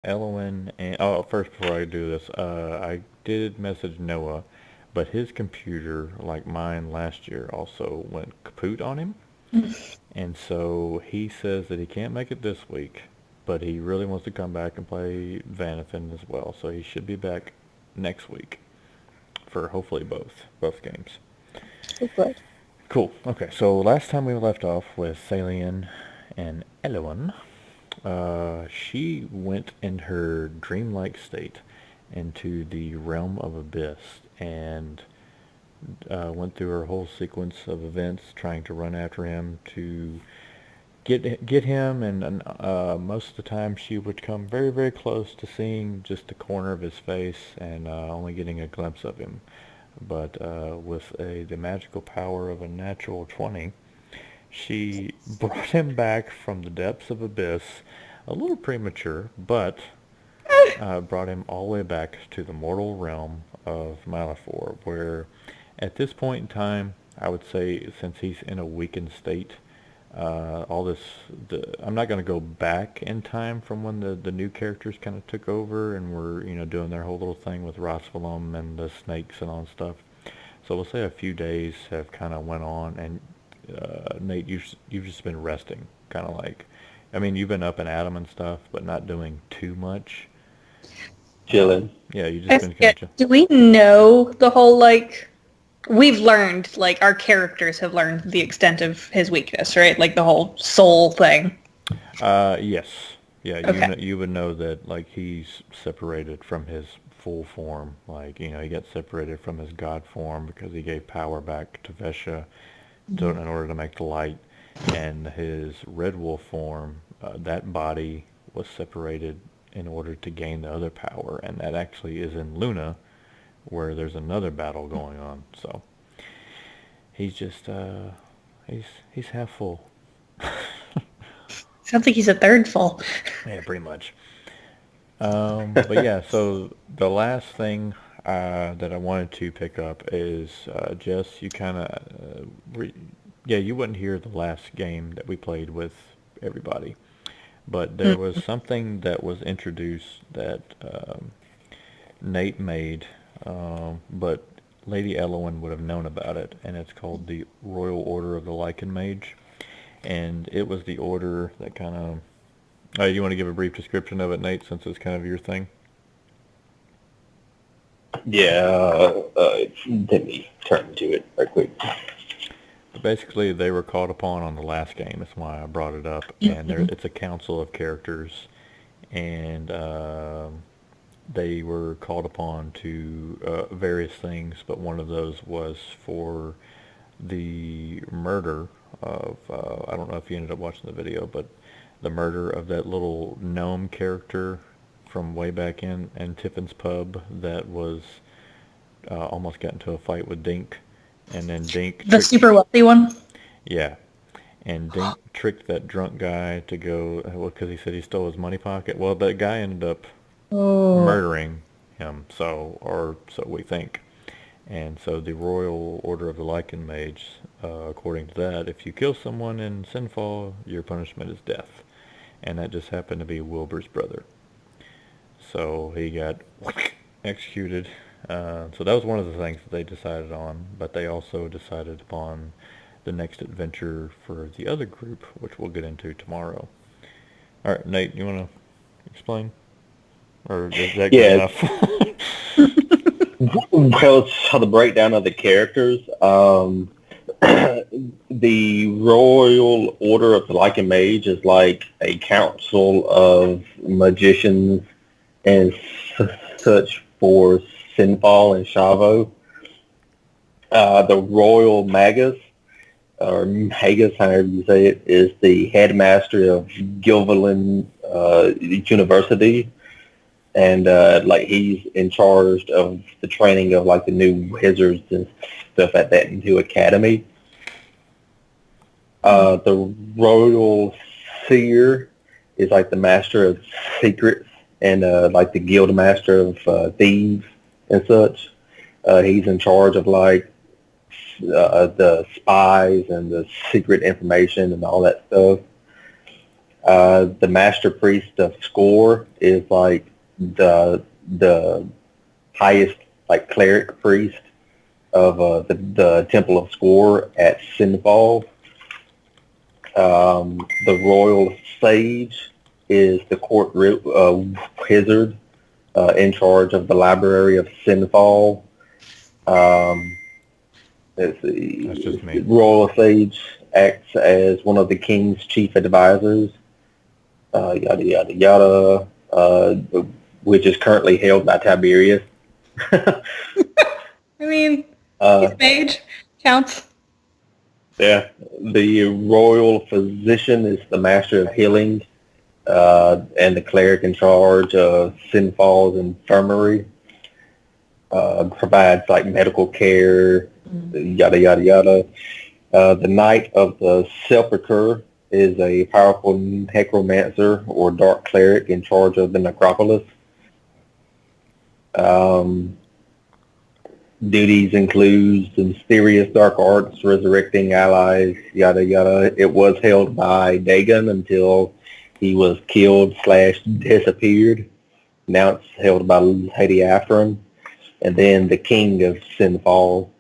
Elowen and first before I do this, I did message Noah, but his computer, like mine last year, also went kaput on him, and so he says that he can't make it this week, but he really wants to come back and play Vanathan as well, so he should be back next week for hopefully both games. Oh, good. Cool. Okay, so last time we left off with Thalian and Elowen. She went in her dreamlike state into the realm of abyss and went through her whole sequence of events, trying to run after him to get him. And most of the time, she would come very very close to seeing just the corner of his face and only getting a glimpse of him. But with the magical power of a natural 20, she brought him back from the depths of abyss, a little premature, but brought him all the way back to the mortal realm of Malafor, where at this point in time, I would say since he's in a weakened state, all this, I'm not going to go back in time from when the new characters kind of took over and were, doing their whole little thing with Rosvalum and the snakes and all that stuff. So we'll say a few days have kind of went on, and Nate, you've just been resting, kind of like, I mean, you've been up and at 'em and stuff, but not doing too much. Chilling. Yeah, you just I been kind forget. of. Do we know the whole we've learned our characters have learned the extent of his weakness, right? Like the whole soul thing. Yes, yeah, Okay. you would know that like he's separated from his full form, like he got separated from his god form because he gave power back to Vesha in order to make the light, and his red wolf form, that body was separated in order to gain the other power, and that actually is in Luna, where there's another battle going on. So he's just he's half full. Sounds like he's a third full. Yeah, pretty much. But yeah, so the last thing that I wanted to pick up is Jess, you kind of yeah, you wouldn't hear the last game that we played with everybody, but there was something that was introduced that Nate made, but Lady Elowen would have known about it, and it's called the Royal Order of the Lycan Mage, and it was the order that kind of. You want to give a brief description of it, Nate, since it's kind of your thing? Yeah, let me turn to it right quick. But basically, they were called upon on the last game. That's why I brought it up. And it's a council of characters, and they were called upon to various things. But one of those was for the murder of I don't know if you ended up watching the video, but the murder of that little gnome character from way back in Tiffin's pub that was almost got into a fight with Dink, and then Dink The tricked. super wealthy one. Yeah, and Dink tricked that drunk guy to go well because he said he stole his money pocket. Well, that guy ended up Oh. murdering him, or so we think. And so the Royal Order of the Lycan Mage, according to that, if you kill someone in Sinfall, your punishment is death. And that just happened to be Wilbur's brother. So he got executed. So that was one of the things that they decided on, but they also decided upon the next adventure for the other group, which we'll get into tomorrow. All right, Nate, you want to explain? Or is that good Yeah, enough? well, so the breakdown of the characters. The Royal Order of the Lycan Mage is like a council of magicians and such for Sinfall and Shavo. The Royal Magus, or Magus, however you say it, is the headmaster of Gilvelin University, and like he's in charge of the training of like the new wizards and stuff at that new academy. The Royal Seer is like the master of secrets and like the guild master of thieves and such. He's in charge of like the spies and the secret information and all that stuff. The Master Priest of Score is like the highest like cleric priest of the Temple of Score at Sinfall. The Royal Sage is the court wizard in charge of the Library of Sinfall. Let's see. That's just me. Royal Sage acts as one of the king's chief advisors. Yada yada yada. Which is currently held by Tiberius. I mean, he's mage. Counts. Yeah. The royal physician is the master of healing, and the cleric in charge of Sinfall's infirmary. Provides like medical care, yada yada yada. The Knight of the Sepulchre is a powerful necromancer or dark cleric in charge of the necropolis. Duties include the mysterious dark arts, resurrecting allies, yada yada. It was held by Dagon until he was killed / disappeared. Now it's held by Lady Afrin. And then the King of Sinfall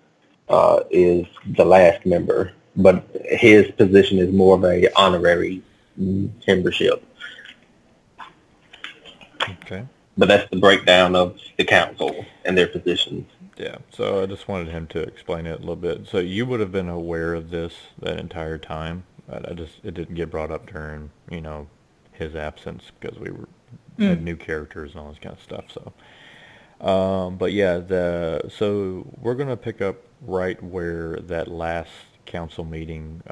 is the last member, but his position is more of a honorary membership. Okay. But that's the breakdown of the council and their positions. Yeah, so I just wanted him to explain it a little bit. So you would have been aware of this that entire time, but it didn't get brought up during, his absence because we had new characters and all this kind of stuff. So, but yeah, so we're gonna pick up right where that last council meeting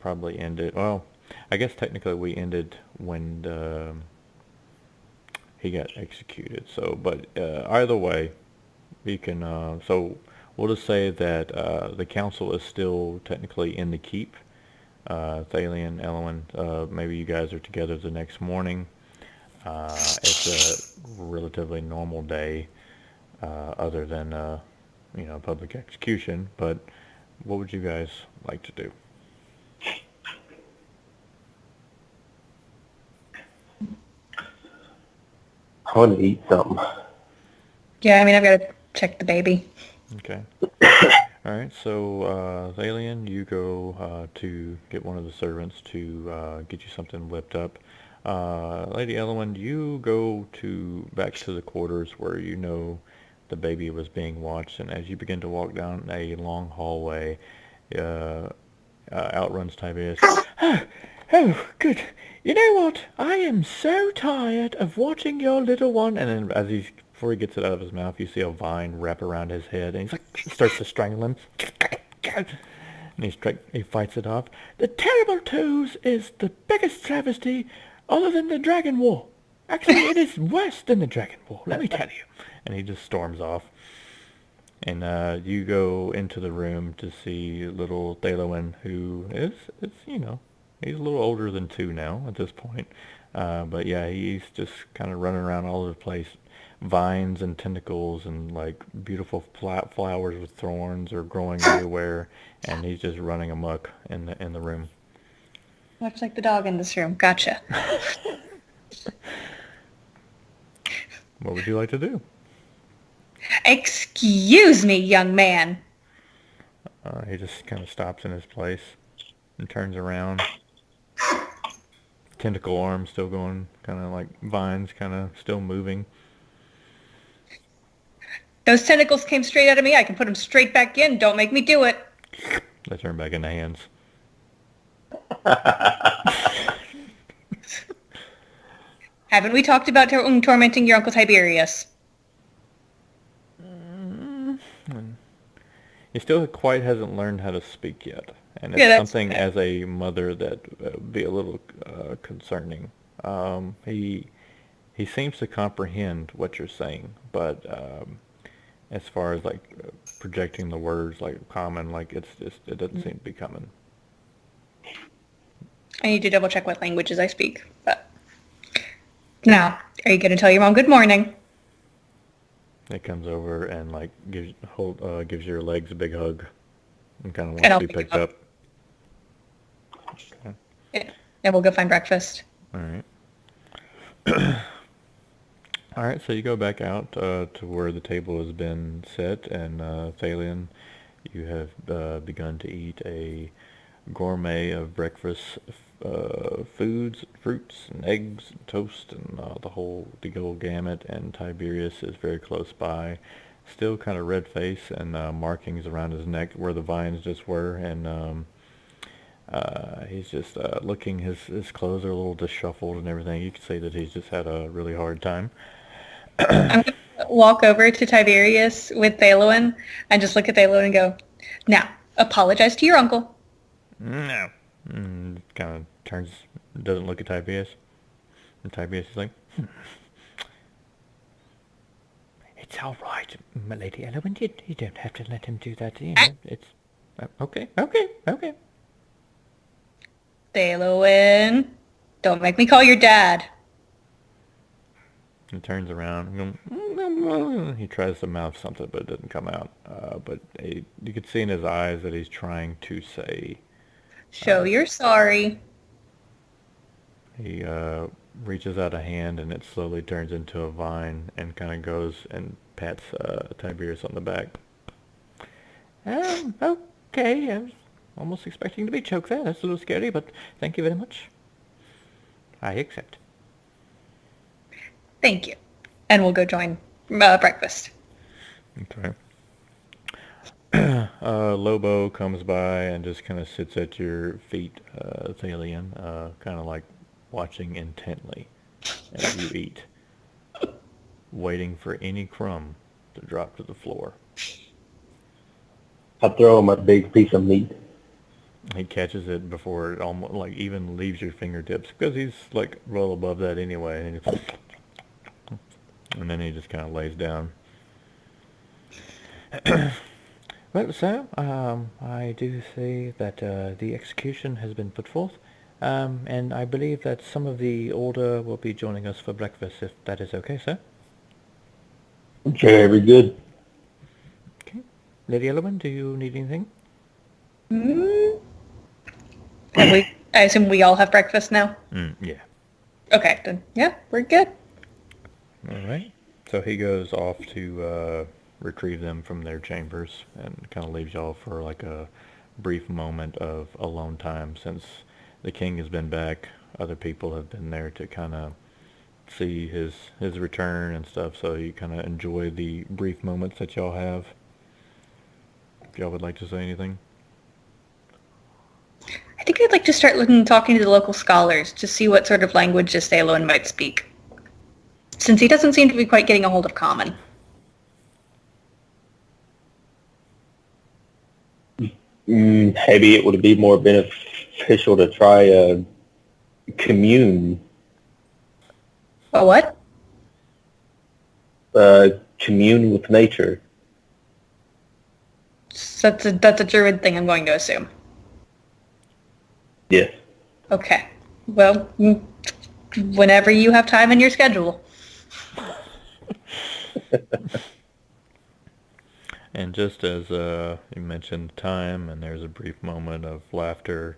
probably ended. Well, I guess technically we ended when he got executed. So, but either way. We can, so we'll just say that the council is still technically in the keep. Thalian, Elowen, maybe you guys are together the next morning. It's a relatively normal day, other than, public execution. But what would you guys like to do? I want to eat something. Yeah, I mean, I've got to check the baby. Okay. All right. So, Thalian, you go to get one of the servants to get you something whipped up. Lady Elowen, you go back to the quarters where the baby was being watched, and as you begin to walk down a long hallway, outruns Tiberius. Oh, good. You know what? I am so tired of watching your little one. And then before he gets it out of his mouth, you see a vine wrap around his head, and he's like, starts to strangle him. And he fights it off. The terrible twos is the biggest travesty other than the Dragon War. Actually, it is worse than the Dragon War, let me tell you. And he just storms off. And you go into the room to see little Thalian, who is he's a little older than 2 now at this point. But yeah, he's just kind of running around all over the place. Vines and tentacles and like beautiful flowers with thorns are growing everywhere, and he's just running amok in the room. Much like the dog in this room. Gotcha. What would you like to do? Excuse me, young man. He just kind of stops in his place and turns around. Tentacle arm still going, kind of like vines kind of still moving. Those tentacles came straight out of me. I can put them straight back in. Don't make me do it. They turn back into hands. Haven't we talked about tormenting your Uncle Tiberius? He still quite hasn't learned how to speak yet. And it's something fair. As a mother that would be a little concerning. He seems to comprehend what you're saying, but as far as like projecting the words like common, like it doesn't seem to be coming. I need to double check what languages I speak. But now, are you going to tell your mom good morning? It comes over and like gives your legs a big hug and kind of wants to be picked up. Okay. Yeah. And we'll go find breakfast. All right. All right, so you go back out to where the table has been set, and Thalian, you have begun to eat a gourmet of breakfast foods, fruits, and eggs, and toast, and the whole gamut. And Tiberius is very close by, still kind of red face and markings around his neck where the vines just were, and he's just looking. His clothes are a little disheveled and everything. You can see that he's just had a really hard time. I'm going to walk over to Tiberius with Thaloin and just look at Thaloin and go, now, apologize to your uncle. No. Kind of turns, doesn't look at Tiberius. And Tiberius is like, it's all right, my lady Elowen. You don't have to let him do that. You know, it's okay. Thaloin, don't make me call your dad. He turns around. He tries to mouth something, but it doesn't come out. But you could see in his eyes that he's trying to say. Show you're sorry. He reaches out a hand, and it slowly turns into a vine, and kind of goes and pats Tiberius on the back. Okay. I was almost expecting to be choked there. That's a little scary, but thank you very much. I accept. Thank you. And we'll go join breakfast. Okay. Lobo comes by and just kind of sits at your feet, Thalian, kind of like watching intently as you eat, waiting for any crumb to drop to the floor. I throw him a big piece of meat. He catches it before it almost like even leaves your fingertips, because he's like well above that anyway. And then he just kind of lays down. Well, sir, I do see that the execution has been put forth, and I believe that some of the order will be joining us for breakfast, if that is okay, sir. Very good. Okay. Lady Elowen, do you need anything? I assume we all have breakfast now? Yeah. Okay, then yeah, we're good. All right. So he goes off to retrieve them from their chambers and kind of leaves y'all for like a brief moment of alone time, since the king has been back. Other people have been there to kind of see his return and stuff, so you kind of enjoy the brief moments that y'all have. If y'all would like to say anything. I think I'd like to start talking to the local scholars to see what sort of language this Thaloin might speak, since he doesn't seem to be quite getting a hold of Common. Maybe it would be more beneficial to try a commune. A what? Commune with nature. So that's a druid thing, I'm going to assume. Yes. Okay. Well, whenever you have time in your schedule. And just as you mentioned time, and there's a brief moment of laughter,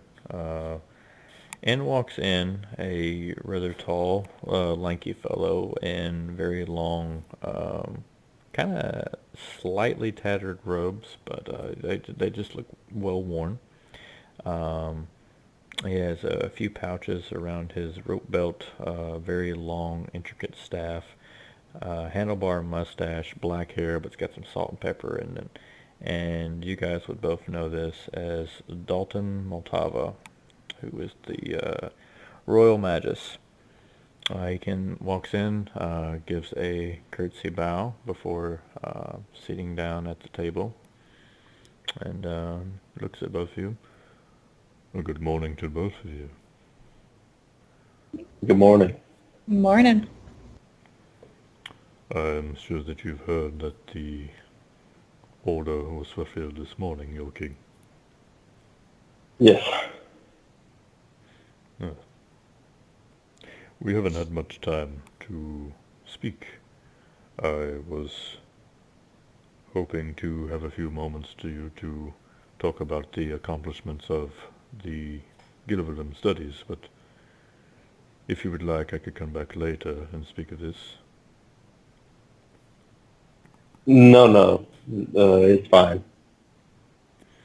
in walks in a rather tall, lanky fellow in very long, kind of slightly tattered robes, but they just look well worn. He has a few pouches around his rope belt, very long, intricate staff, handlebar mustache, black hair, but it's got some salt and pepper in it. And you guys would both know this as Dalton Moltava, who is the Royal Magus. Walks in, gives a courtesy bow before sitting down at the table, and looks at both of you. Well, good morning to both of you. Good morning. Morning. I'm sure that you've heard that the order was fulfilled this morning, your king. Yes. We haven't had much time to speak. I was hoping to have a few moments to talk about the accomplishments of the Gillivelum studies, but If you would like, I could come back later and speak of this. No, it's fine.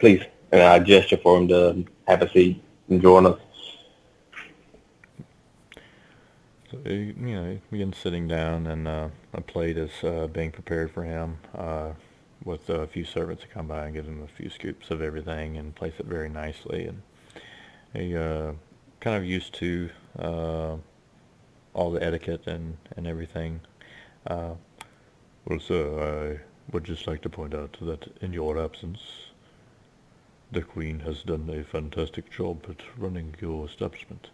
Please. And I gesture for him to have a seat and join us. So, he begins sitting down, and a plate is being prepared for him, with a few servants to come by and give him a few scoops of everything and place it very nicely. And he kind of used to all the etiquette and everything. Well, sir, I would just like to point out that in your absence, the Queen has done a fantastic job at running your establishment.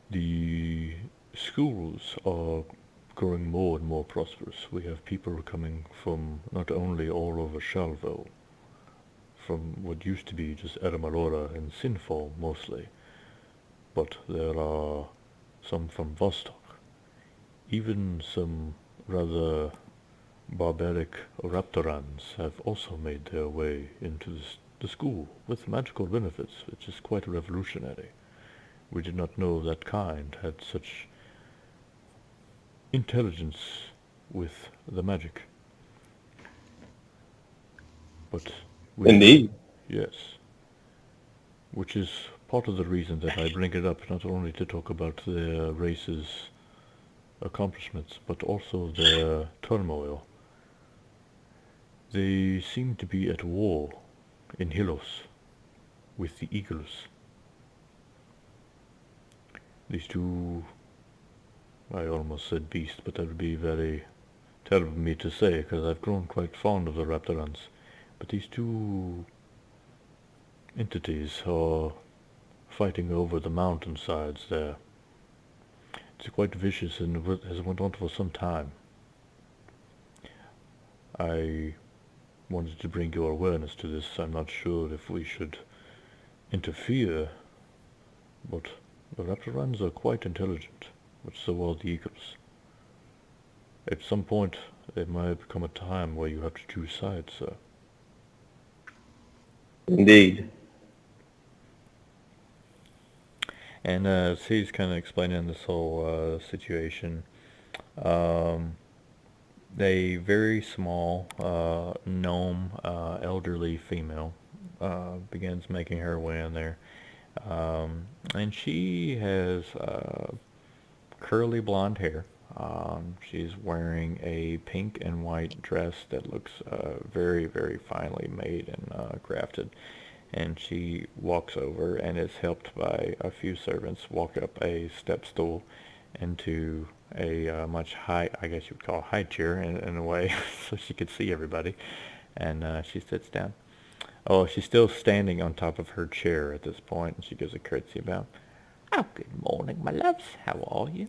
The schools are growing more and more prosperous. We have people coming from not only all over Shalvo, from what used to be just Eramalora and Sinfall mostly, but there are some from Vostok, even some rather barbaric Raptorans have also made their way into the school with magical benefits, which is quite revolutionary. We did not know that kind had such intelligence with the magic. But Indeed. yes, which is part of the reason that I bring it up, not only to talk about their race's accomplishments, but also their turmoil. They seem to be at war in Hilos with the Eagles. These two, I almost said beasts, but that would be very terrible of me to say, because I've grown quite fond of the Raptorans. But these two entities are fighting over the mountainsides there. It's quite vicious and has went on for some time. I wanted to bring your awareness to this. I'm not sure if we should interfere, but the Raptorans are quite intelligent, but so are the Eagles. At some point, there might become a time where you have to choose sides, sir. Indeed. And as he's kind of explaining this whole situation, a very small gnome, elderly female begins making her way in there. And she has curly blonde hair. She's wearing a pink and white dress that looks very, very finely made and crafted. And she walks over and is helped by a few servants walk up a step stool into a much high, I guess you would call a high chair in a way, so she could see everybody. And she sits down. Oh, she's still standing on top of her chair at this point, and she gives a curtsy about. Oh, good morning, my loves. How are you?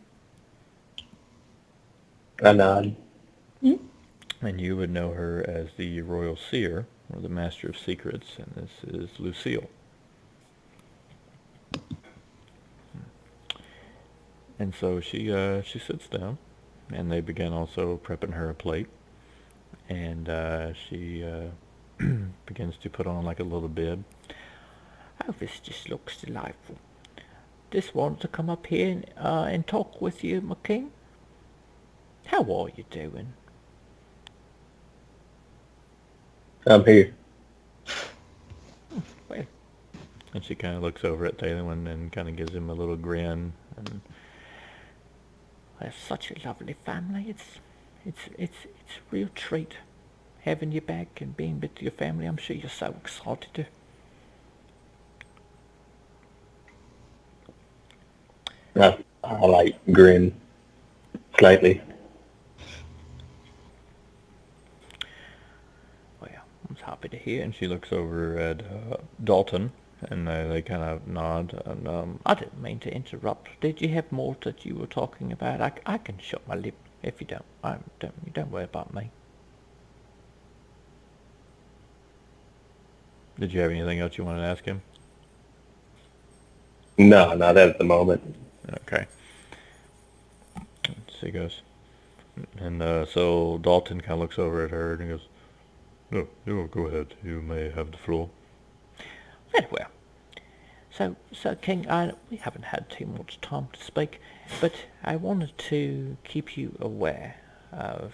I nod. And you would know her as the Royal Seer, or the Master of Secrets, and this is Lucille. And so she sits down, and they begin also prepping her a plate, and she begins to put on like a little bib. Oh, this just looks delightful. Just wanted to come up here and talk with you, my king. How are you doing? I'm here. Well, and she kind of looks over at Thalian and kind of gives him a little grin. And that's such a lovely family. It's a real treat having you back and being with your family. I'm sure you're so excited. I like grin slightly. Well, I'm happy to hear. And she looks over at Dalton, and they kind of nod. And I didn't mean to interrupt. Did you have more that you were talking about? I can shut my lip if you don't. You don't worry about me. Did you have anything else you wanted to ask him? No, not at the moment. Okay. So he goes, and so Dalton kind of looks over at her and he goes, "No, go ahead. You may have the floor." Very well. So, Sir King, we haven't had too much time to speak, but I wanted to keep you aware of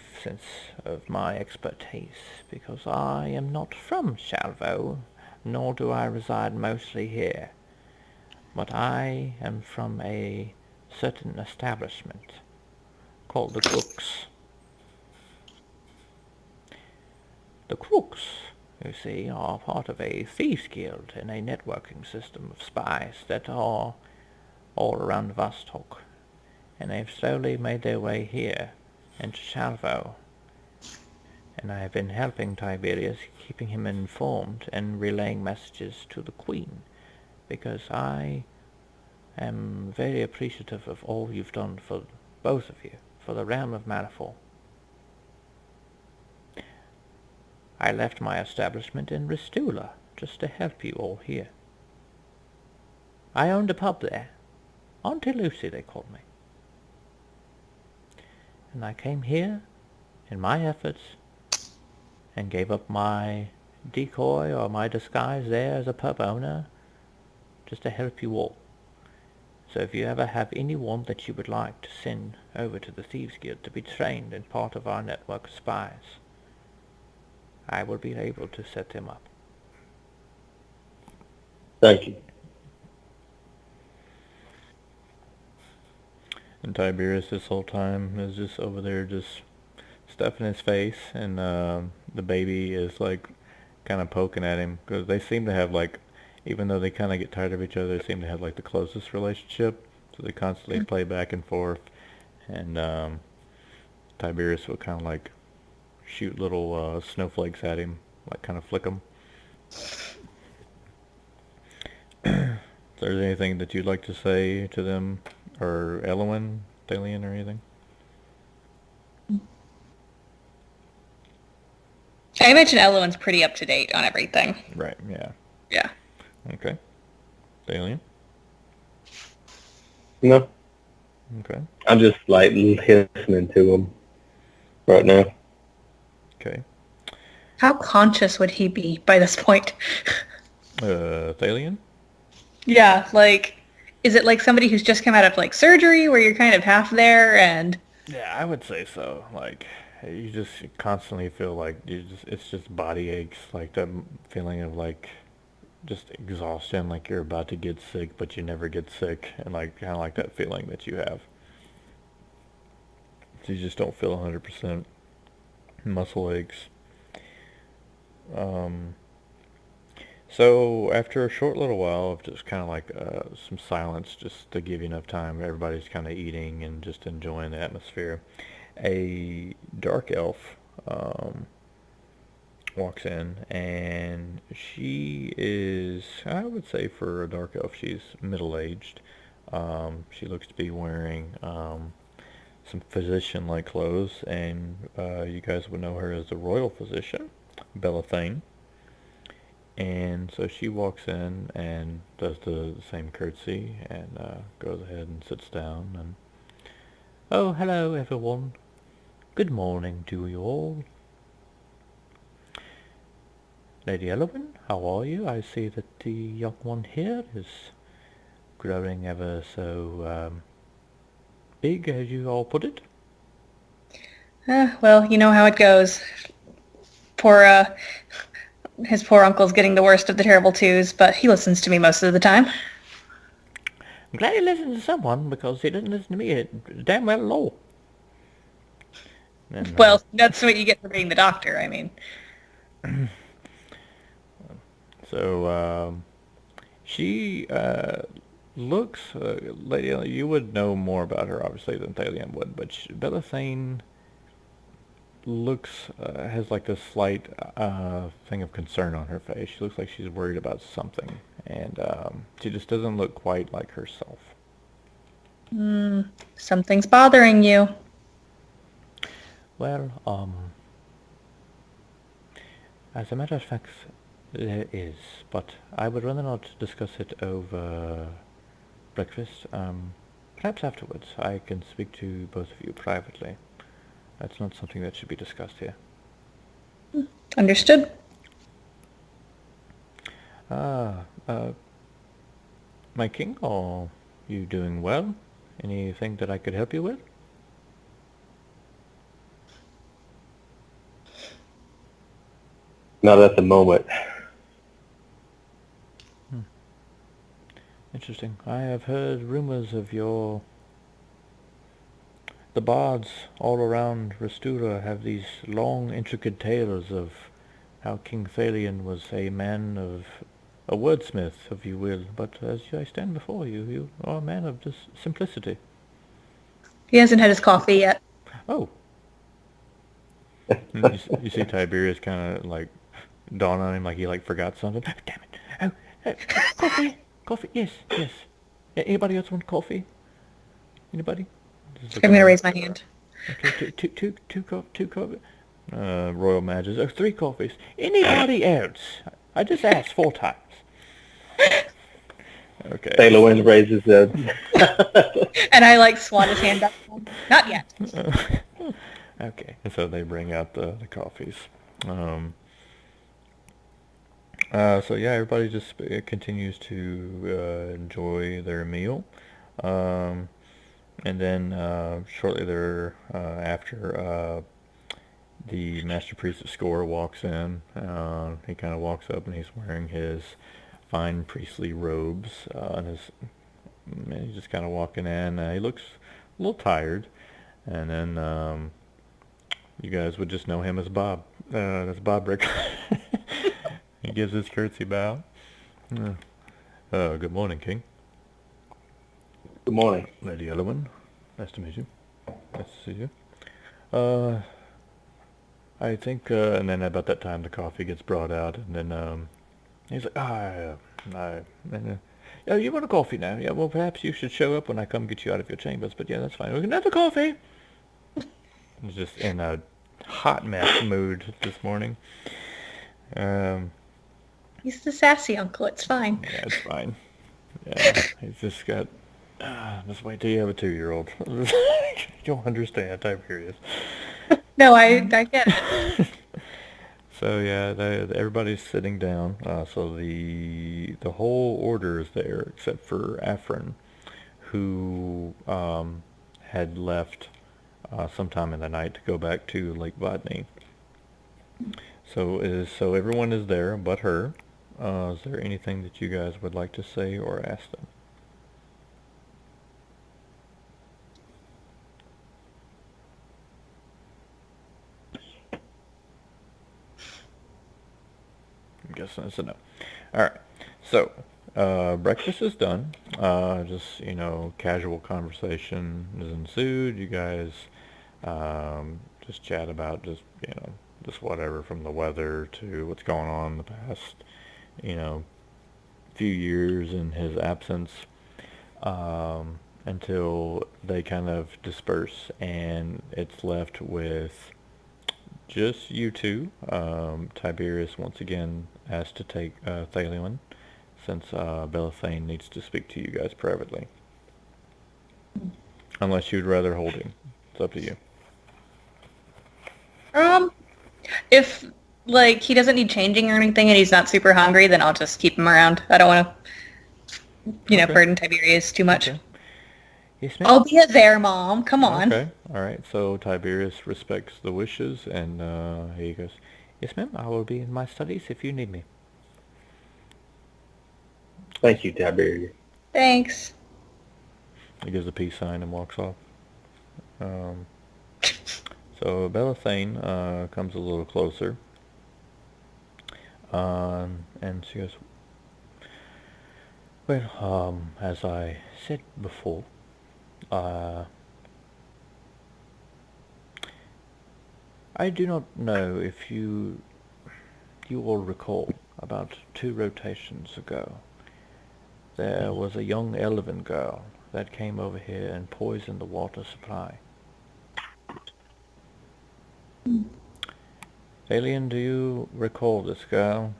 my expertise, because I am not from Shalvo, nor do I reside mostly here, but I am from a certain establishment called the Crooks. The Crooks, you see, are part of a thieves guild and a networking system of spies that are all around Vostok, and they've slowly made their way here into Shalvo, and I have been helping Tiberius, keeping him informed and relaying messages to the Queen, because I am very appreciative of all you've done for both of you, for the realm of Manifold. I left my establishment in Ristula just to help you all here. I owned a pub there. Auntie Lucy, they called me. And I came here in my efforts and gave up my decoy or my disguise there as a pub owner just to help you all. So if you ever have anyone that you would like to send over to the Thieves Guild to be trained and part of our network of spies, I will be able to set them up. Thank you. And Tiberius this whole time is just over there just stuffing his face, and the baby is like kind of poking at him, because they seem to have like, even though they kind of get tired of each other, they seem to have like the closest relationship, so they constantly play back and forth, and Tiberius will kind of like shoot little snowflakes at him, like kind of flick them. Is there anything that you'd like to say to them, or Elwyn, Thalian, or anything? I imagine Elowen's pretty up to date on everything. Right, yeah. Yeah. Okay. Thalian? No, Okay. I'm just like listening to him right now. Okay. How conscious would he be by this point? Thalian? Yeah, like, is it like somebody who's just come out of like surgery where you're kind of half there and... Yeah, I would say so. Like, you just constantly feel like it's just body aches, like that feeling of like just exhaustion, like you're about to get sick, but you never get sick, and like kind of like that feeling that you have. So you just don't feel 100%. Muscle aches. So after a short little while of just kind of like some silence, just to give you enough time, everybody's kind of eating and just enjoying the atmosphere, a dark elf walks in, and she is, I would say for a dark elf, she's middle-aged. She looks to be wearing some physician-like clothes, and you guys would know her as the royal physician, Thane. And so she walks in and does the same courtesy, and goes ahead and sits down, and oh, hello everyone. Good morning to you all. Lady Elwyn, how are you? I see that the young one here is growing ever so big, as you all put it. Well, you know how it goes. His poor uncle's getting the worst of the terrible twos, but he listens to me most of the time. I'm glad he listens to someone, because he doesn't listen to me damn well at all. And, Well, that's what you get for being the doctor, I mean. So, she looks, Lady Ellen, you would know more about her, obviously, than Thalian would, but Thane looks, has like this slight thing of concern on her face. She looks like she's worried about something, and she just doesn't look quite like herself. Something's bothering you. Well, as a matter of fact, there is, but I would rather not discuss it over breakfast. Perhaps afterwards. I can speak to both of you privately. That's not something that should be discussed here. Understood. My king, are you doing well? Anything that I could help you with? Not at the moment. Interesting. I have heard rumors of the bards all around Restura have these long, intricate tales of how King Thalian was a man of a wordsmith, if you will, but as I stand before you, you are a man of just simplicity. He hasn't had his coffee yet. Oh, you see Tiberius kind of like dawn on him like he like forgot something. Oh, damn it! Coffee, coffee. Yes, yes. Yeah, anybody else want coffee? Anybody? Just look I'm gonna around. raise my hand. Okay, two coffee. Royal Majesty. Oh, three coffees. Anybody else? I just asked 4 times. Okay. Thalian raises his And I like swat his hand up. Not yet. Okay, and so they bring out the coffees. So yeah, everybody just continues to enjoy their meal. And then shortly thereafter, the Master Priest of Score walks in. He kind of walks up and he's wearing his fine priestly robes. And he's just kind of walking in. He looks a little tired. And then you guys would just know him as Bob. That's Bob Rick. He gives his curtsy bow. Good morning, King. Good morning. Lady Elowen. Nice to meet you. Nice to see you. I think, and then about that time the coffee gets brought out, and then he's like, you want a coffee now? Yeah, well, perhaps you should show up when I come get you out of your chambers, but yeah, that's fine. We can have a coffee. He's just in a hot mess mood this morning. He's the sassy uncle. It's fine. Yeah, it's fine. Yeah, he's just got, just wait till you have a 2-year-old. You'll understand, Tiberius. No, I get it. So yeah, everybody's sitting down. So the whole order is there except for Afrin, who had left sometime in the night to go back to Lake Bodney. So everyone is there but her. Is there anything that you guys would like to say or ask them? I'm guessing it's a no. Alright, so breakfast is done. Just, casual conversation is ensued. You guys just chat about just whatever, from the weather to what's going on in the past, few years in his absence, until they kind of disperse and it's left with just you two. Tiberius once again asked to take Thalian, since Belethane needs to speak to you guys privately. Unless you'd rather hold him. It's up to you. If he doesn't need changing or anything and he's not super hungry, then I'll just keep him around. I don't want to, Okay. burden Tiberius too much. Okay. Yes, ma'am. I'll be there, Mom. Come on. Okay. All right. So Tiberius respects the wishes, and he goes, "Yes, ma'am. I will be in my studies if you need me." Thank you, Tiberius. Thanks. He gives a peace sign and walks off. So Belethane comes a little closer, and she goes, "Well, as I said before, I do not know if you will recall, about 2 rotations ago, there was a young elven girl that came over here and poisoned the water supply. Alien, do you recall this girl?"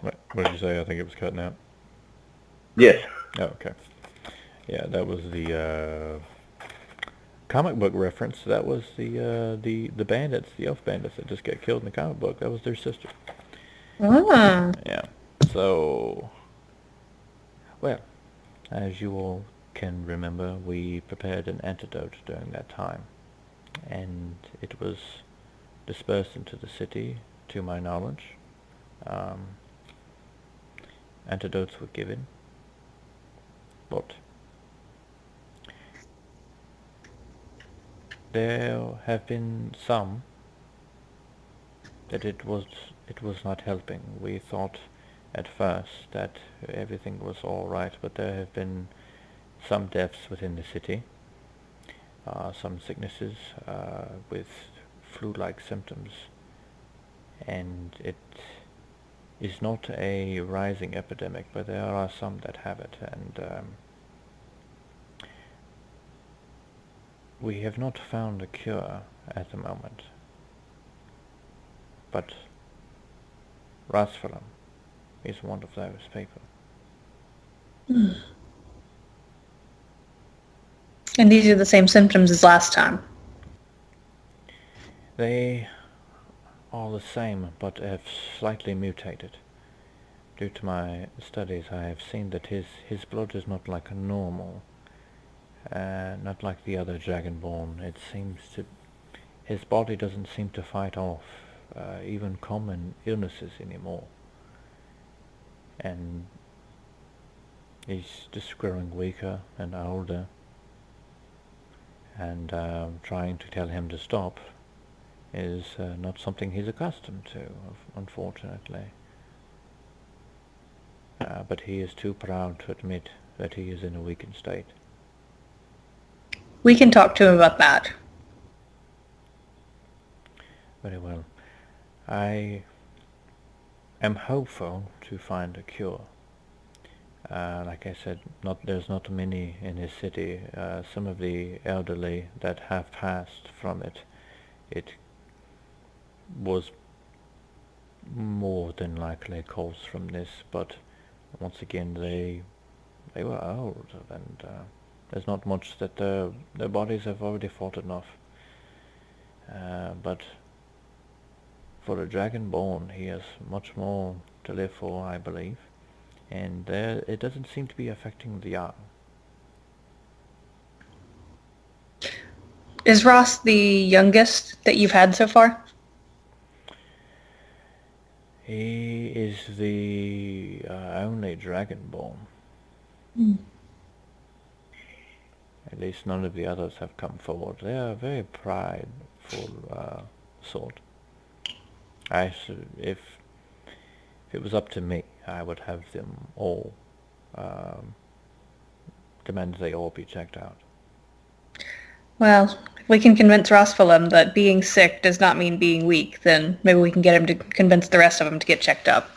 What did you say? I think it was cutting out. Yes. Oh, okay. Yeah, that was the comic book reference. That was the bandits, the elf bandits that just got killed in the comic book. That was their sister. Ah. Yeah. So, well, as you all can remember, we prepared an antidote during that time, and it was dispersed into the city, to my knowledge. Um, Antidotes were given, but there have been some that it was not helping. We thought at first that everything was all right, but there have been some deaths within the city, some sicknesses with flu-like symptoms, and it is not a rising epidemic, but there are some that have it, and we have not found a cure at the moment. But Rasfalam is one of those people. And these are the same symptoms as last time. They are the same, but have slightly mutated. Due to my studies, I have seen that his blood is not like a normal, not like the other Dragonborn. It seems to, his body doesn't seem to fight off even common illnesses anymore. And he's just growing weaker and older, and trying to tell him to stop is not something he's accustomed to, unfortunately. But he is too proud to admit that he is in a weakened state. We can talk to him about that. Very well. I am hopeful to find a cure. Like I said, there's not many in his city. Some of the elderly that have passed from it was more than likely a cause from this, but once again they were old, and there's not much that their bodies have already fought enough. But for a Dragonborn, he has much more to live for, I believe, and it doesn't seem to be affecting the young. Is Ross the youngest that you've had so far? He is the only Dragonborn. At least none of the others have come forward. They are very prideful sort. If it was up to me, I would have them all demand they all be checked out. Well, if we can convince Rosfalem that being sick does not mean being weak, then maybe we can get him to convince the rest of them to get checked up.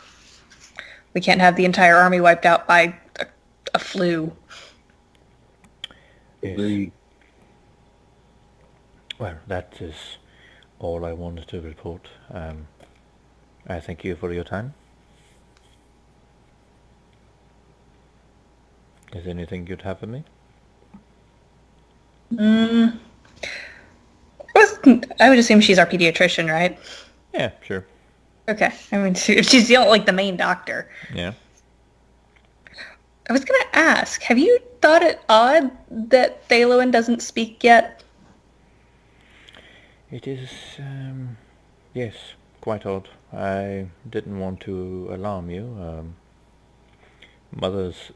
We can't have the entire army wiped out by a flu. Agreed. Well, that is all I wanted to report. I thank you for your time. Is there anything you'd have for me? I would assume she's our pediatrician, right? Yeah, sure. Okay. I mean, she's the main doctor. Yeah. I was going to ask, have you thought it odd that Thalian doesn't speak yet? It is, yes, quite odd. I didn't want to alarm you. Mothers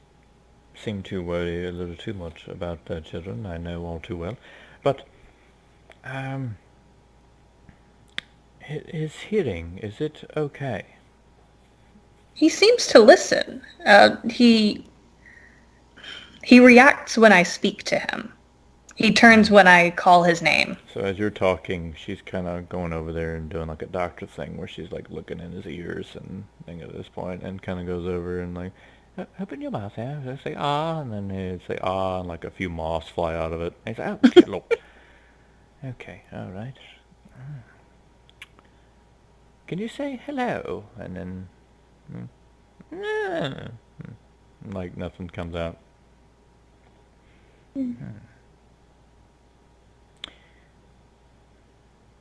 seem to worry a little too much about their children, I know all too well. But, his hearing, is it okay? He seems to listen. He reacts when I speak to him. He turns when I call his name. So as you're talking, she's kind of going over there and doing like a doctor thing where she's like looking in his ears and thing at this point, and kind of goes over and like, open your mouth, yeah. I say ah, and then he'd say ah, and like a few moths fly out of it. And he's like, oh, good lord. Okay, all right. Can you say hello? And then, like nothing comes out.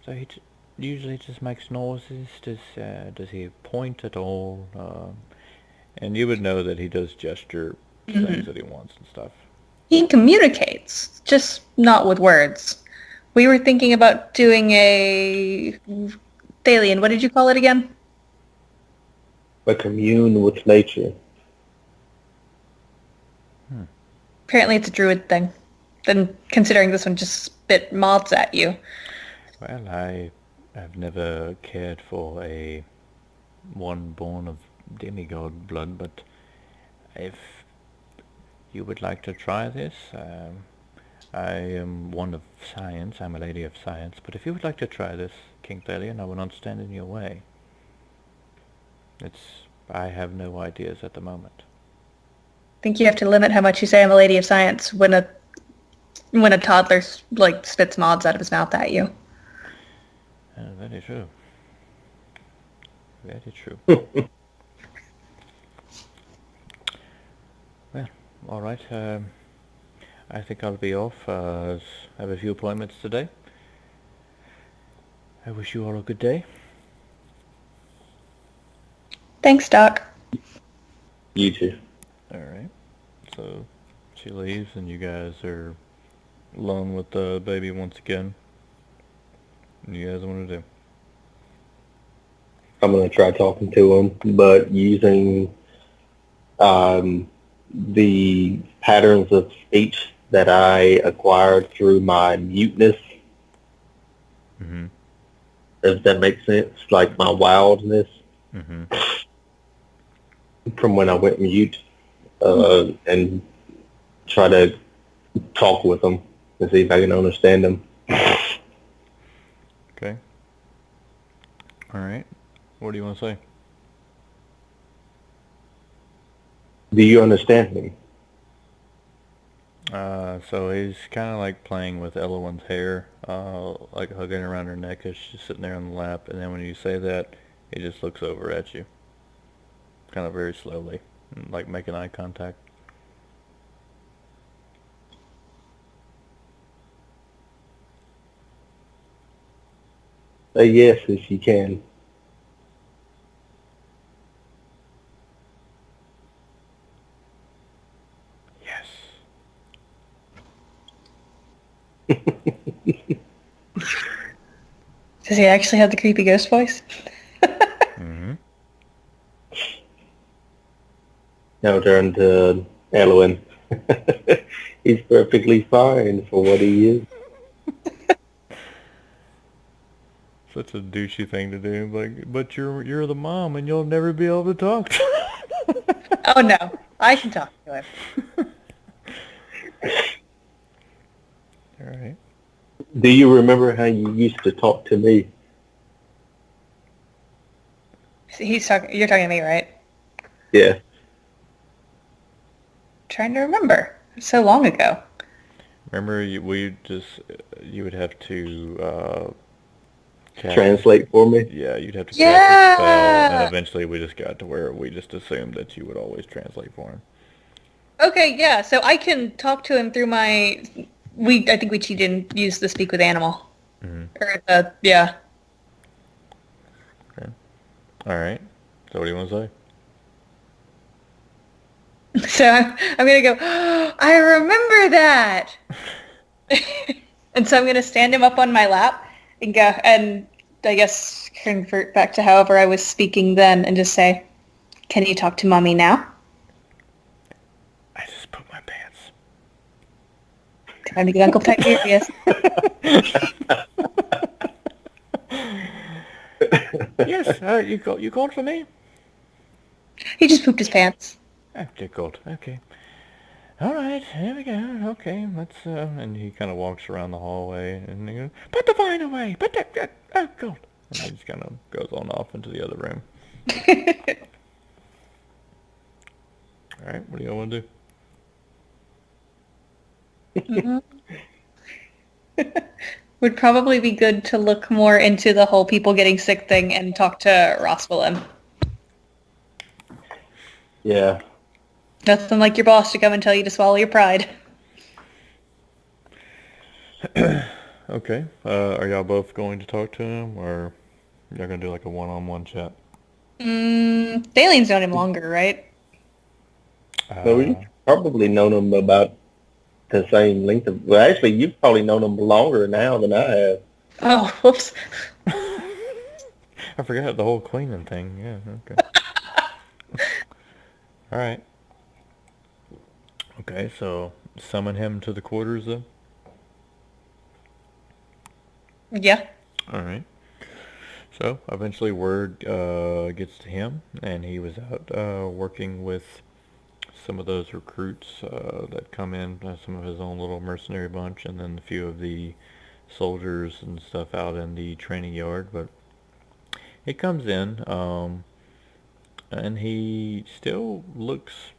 So usually just makes noises? Does he point at all? And you would know that he does gesture things that he wants and stuff. He communicates, just not with words. We were thinking about doing a Thalian. What did you call it again? But commune with nature. Apparently it's a druid thing. Then considering this one just spit moths at you. Well, I have never cared for a one born of demigod blood, but if you would like to try this, I am one of science. I'm a lady of science, but if you would like to try this, King Thalian, I will not stand in your way. I have no ideas at the moment. I think you have to limit how much you say I'm a lady of science when a toddler like spits moths out of his mouth at you. Very true. Very true. Well, all right. I think I'll be off. I have a few appointments today. I wish you all a good day. Thanks, Doc. You too. All right. So she leaves, and you guys are alone with the baby once again. What do you guys want to do? I'm gonna try talking to him, but using the patterns of speech that I acquired through my muteness. Mm-hmm. Does that make sense? Like my wildness Mm-hmm. from when I went mute, and try to talk with him and see if I can understand him. Okay. All right. What do you want to say? Do you understand me? So he's kind of like playing with Elowen's hair, like hugging around her neck as she's sitting there on the lap, and then when you say that, he just looks over at you, kind of very slowly, like making eye contact. Say yes if you can. Yes. Does he actually have the creepy ghost voice? Mm-hmm. Now turn to Elowen. He's perfectly fine for what he is. Such a douchey thing to do. Like, but you're the mom, and you'll never be able to talk. Oh no, I can talk to him. All right. Do you remember how you used to talk to me? He's talking. You're talking to me, right? Yeah. Trying to remember. So long ago. Remember, you would have to cast. Translate for me? Yeah, you'd have to cast a spell, Yeah. and eventually we just got to where we just assumed that you would always translate for him. Okay, yeah. So I can talk to him through my. I think we cheated and used the speak with animal. Mm-hmm. Or yeah. Okay. All right. So what do you want to say? So I'm gonna go. Oh, I remember that. And so I'm gonna stand him up on my lap and go, and I guess convert back to however I was speaking then, and just say, "Can you talk to mommy now?" I just pooped my pants. Time to get Uncle Tiberius. Yes. You called for me? He just pooped his pants. Oh, dear God. Okay. All right. Here we go. Okay. Let's. And he kind of walks around the hallway and he goes, "Put the vine away. Put the. Oh God." And he just kind of goes on off into the other room. All right. What do you want to do? Would probably be good to look more into the whole people getting sick thing and talk to Roswellin. Yeah. Nothing like your boss to come and tell you to swallow your pride. Okay. Are y'all both going to talk to him, or y'all gonna do like a one-on-one chat? Thalian's known him longer, right? So you've Uh, probably known him about the same length of. Well, actually, you've probably known him longer now than I have. Oh, whoops. I forgot the whole cleaning thing. Yeah. Okay. All right. Okay. So summon him to the quarters, then. Yeah. All right. So eventually word gets to him, and he was out working with some of those recruits that come in, some of his own little mercenary bunch, and then a few of the soldiers and stuff out in the training yard. But he comes in, and he still looks,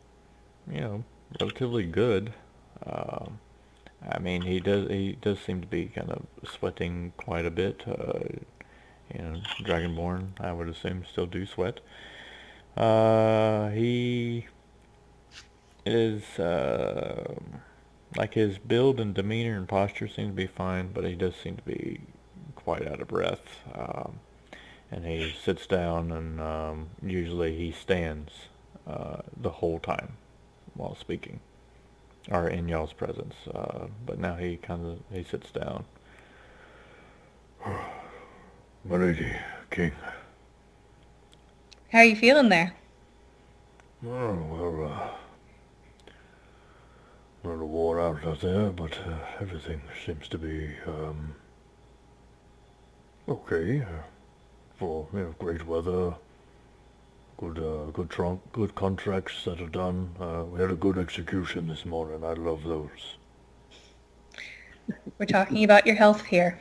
you know, relatively good. Um, I mean, he does seem to be kind of sweating quite a bit. Dragonborn, I would assume, still do sweat. He is like his build and demeanor and posture seem to be fine, but he does seem to be quite out of breath. And he sits down, and usually he stands the whole time while speaking, or in y'all's presence. But now he sits down. My lady, king. How are you feeling there? Oh, well, a little worn out there, but everything seems to be okay. For great weather, good contracts that are done. We had a good execution this morning. I love those. We're talking about your health here.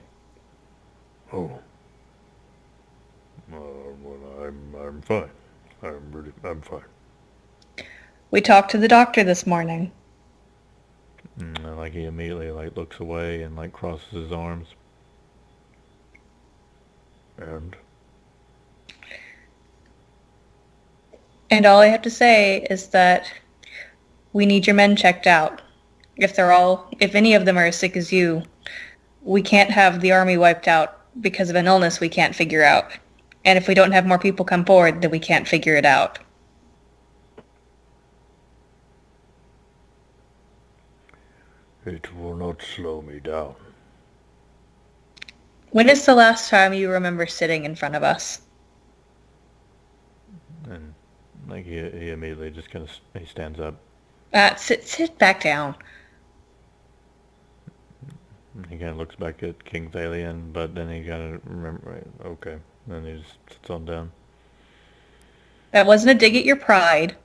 Oh, well, I'm fine. I'm fine. We talked to the doctor this morning. And, like he immediately looks away and crosses his arms. And And all I have to say is that we need your men checked out. If any of them are as sick as you, we can't have the army wiped out because of an illness we can't figure out. And if we don't have more people come forward, then we can't figure it out. it will not slow me down. When is the last time you remember sitting in front of us? And he immediately just he stands up. Sit back down. And he kind of looks back at King Thalian, but then he kind of remember. Right, okay, and then he just sits on down. That wasn't a dig at your pride.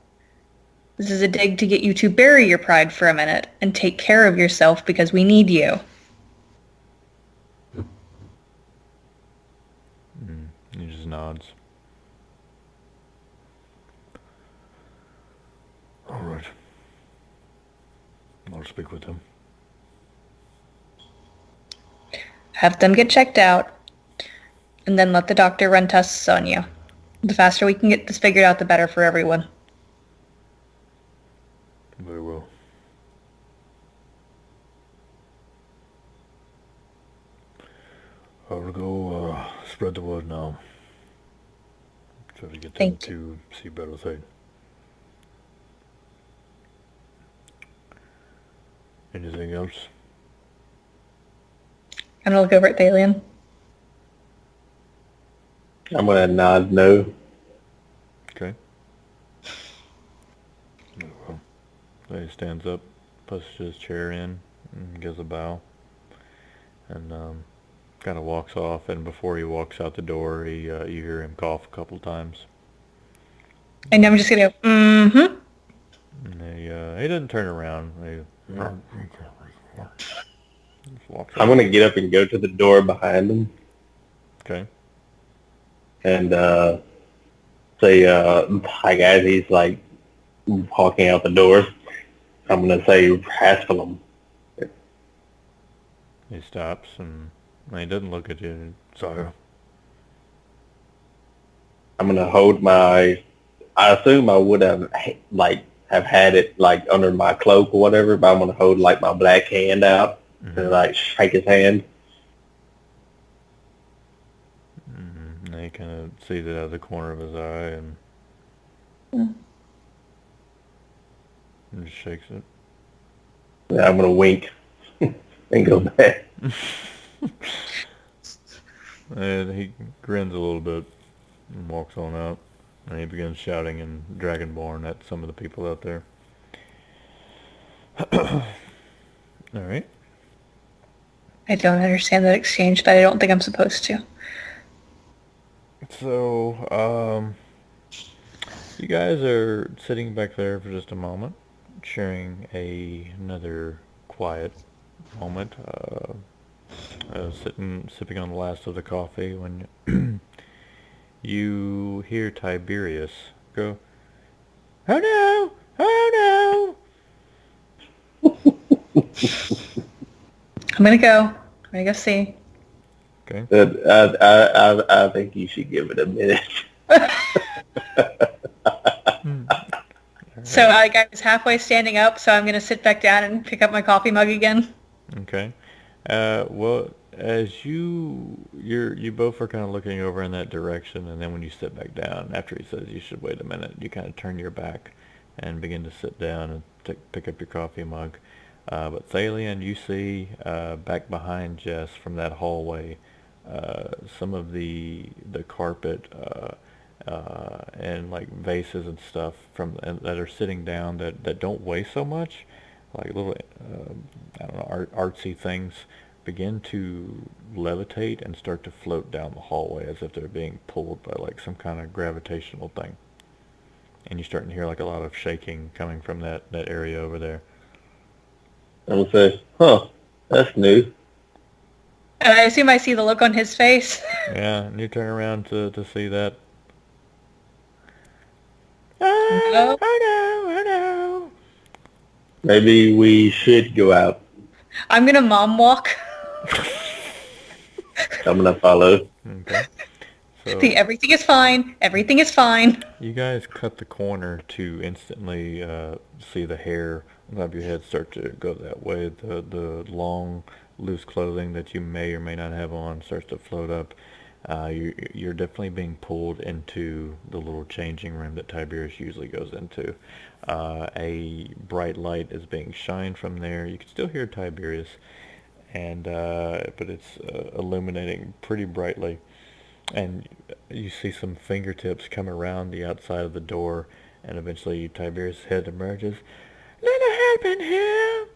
This is a dig to get you to bury your pride for a minute and take care of yourself because we need you. He just nods. All right. I'll speak with him. Have them get checked out, and then let the doctor run tests on you. The faster we can get this figured out, the better for everyone. Very well. I'll go spread the word now. Try to get them Thank you. to see better thing. Anything else? I'm gonna look over at Thalian. I'm gonna nod no. Okay. Well, he stands up, pushes his chair in, and gives a bow, and kind of walks off. And before he walks out the door, you hear him cough a couple times. And I'm just gonna go, mm-hmm. And he doesn't turn around. He just walks I'm out. gonna get up and go to the door behind him Okay. and say, "Hi guys." He's walking out the door. I'm gonna say, "Haspelum." He stops and he doesn't look at you. Sorry. I'm gonna hold my. I assume I would have have had it under my cloak or whatever, but I'm gonna hold my black hand out and shake his hand. he kind of sees it out of the corner of his eye and just shakes it. Yeah, I'm gonna wink and go back. And he grins a little bit and walks on out. And he begins shouting in Dragonborn at some of the people out there. Alright. I don't understand that exchange, but I don't think I'm supposed to. So, you guys are sitting back there for just a moment, sharing another quiet moment, sipping on the last of the coffee when you hear Tiberius go, "Oh no! Oh I'm gonna go see. no!" Okay. I think you should give it a minute. So I was halfway standing up, so I'm gonna sit back down and pick up my coffee mug again. Okay. Well, as you both are kind of looking over in that direction, and then when you sit back down, after he says you should wait a minute, you kind of turn your back and begin to sit down and pick up your coffee mug. But Thalian, you see back behind Jess from that hallway, some of the carpet and like vases and stuff that are sitting down that don't weigh so much, like little I don't know, artsy things begin to levitate and start to float down the hallway as if they're being pulled by like some kind of gravitational thing. And you're starting to hear like a lot of shaking coming from that area over there. I'm gonna say, huh, that's new. And I assume I see the look on his face. Yeah, and you turn around to see that. No. Oh no, oh no. Maybe we should go out. I'm gonna mom walk. I'm gonna follow. Okay. So Everything is fine. Everything is fine. you guys cut the corner to instantly see the hair on top of your head start to go that way. The long, loose clothing that you may or may not have on starts to float up. You're definitely being pulled into the little changing room that Tiberius usually goes into. A bright light is being shined from there. You can still hear Tiberius, and but it's illuminating pretty brightly. And you see some fingertips come around the outside of the door, and eventually Tiberius' head emerges. Little help in here!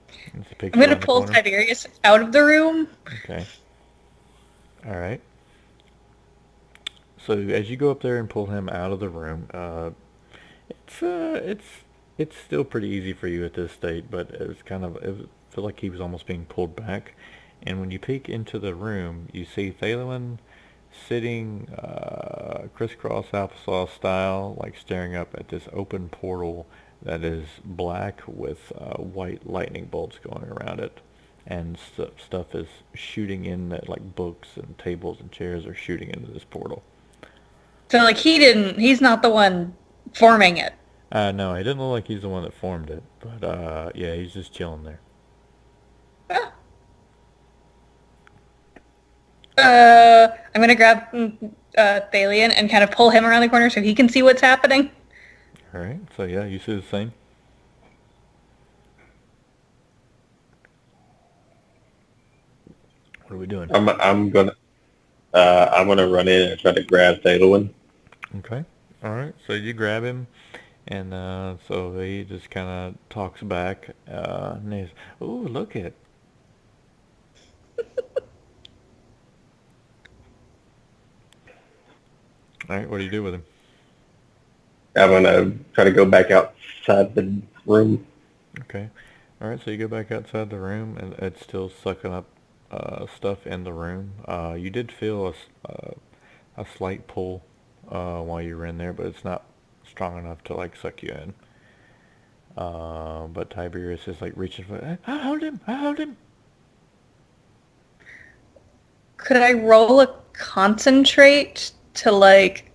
It's a I'm picture gonna on the pull corner. Tiberius out of the room. Okay. All right. So as you go up there and pull him out of the room, it's still pretty easy for you at this state, but it felt like he was almost being pulled back. And when you peek into the room, you see Thalian sitting crisscross applesauce style, like staring up at this open portal that is black with white lightning bolts going around it. And stuff is shooting in that, like books and tables and chairs are shooting into this portal. So like he's not the one forming it. No, he didn't look like he's the one that formed it, but yeah, he's just chilling there. Ah. I'm gonna grab Thalian and kind of pull him around the corner so he can see what's happening. All right, so yeah, you see the same. What are we doing? I'm gonna run in and try to grab Thalian. Okay. All right. So you grab him, and so he just kind of talks back, and he's, "Ooh, look it." All right. What do you do with him? I'm gonna try to go back outside the room. Okay. All right. So you go back outside the room, and it's still sucking up stuff in the room. You did feel a slight pull while you were in there, but it's not strong enough to like suck you in. But Tiberius is like reaching for it. I'll hold him. I'll hold him. Could I roll a concentrate to like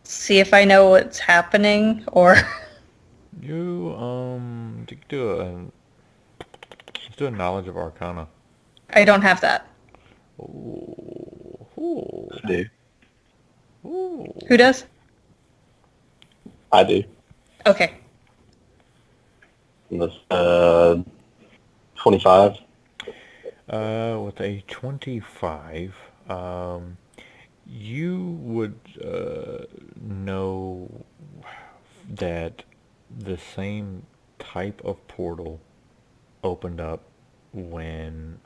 see if I know what's happening or You do let's do a knowledge of Arcana. I don't have that. Ooh, ooh. Do. Ooh. Who does? I do. Okay. That's 25. With a 25, you would know that the same type of portal opened up when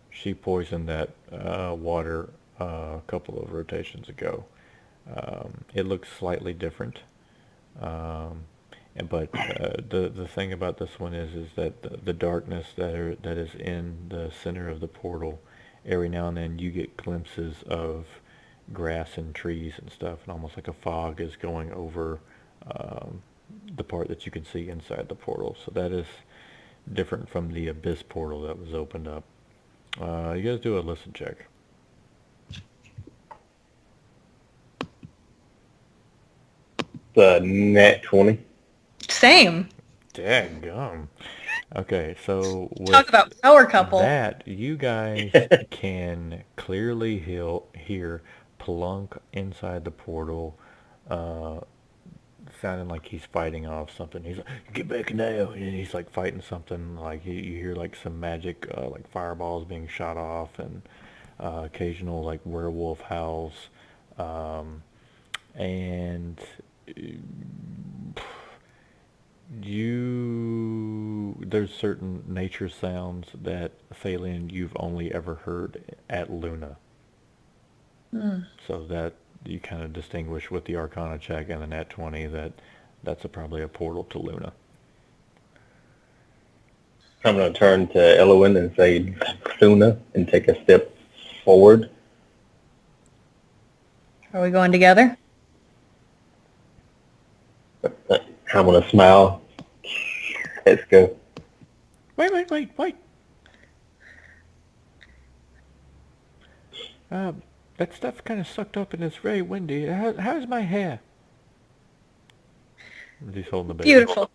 she poisoned that water a couple of rotations ago. It looks slightly different. Um, but the thing about this one is that the darkness that is in the center of the portal, every now and then you get glimpses of grass and trees and stuff, and almost like a fog is going over um, the part that you can see inside the portal. So that is different from the abyss portal that was opened up. You guys do a listen check. The net 20. Same. Daggum. Okay, so Talk with about power couple. that, you guys can clearly hear Plunk inside the portal, uh, sounding like he's fighting off something. He's like, "Get back now!" And he's like fighting something. Like you hear like some magic, like fireballs being shot off, and occasional like werewolf howls, um, and there's certain nature sounds that Thalian you've only ever heard at Luna. So that you kind of distinguish with the Arcana check and the Nat 20 that probably a portal to Luna. I'm going to turn to Elowen and say Luna and take a step forward. Are we going together? I'm going to smile. Let's go. Wait. That stuff kind of sucked up and it's very windy. How's my hair? He's holding the baby. Beautiful.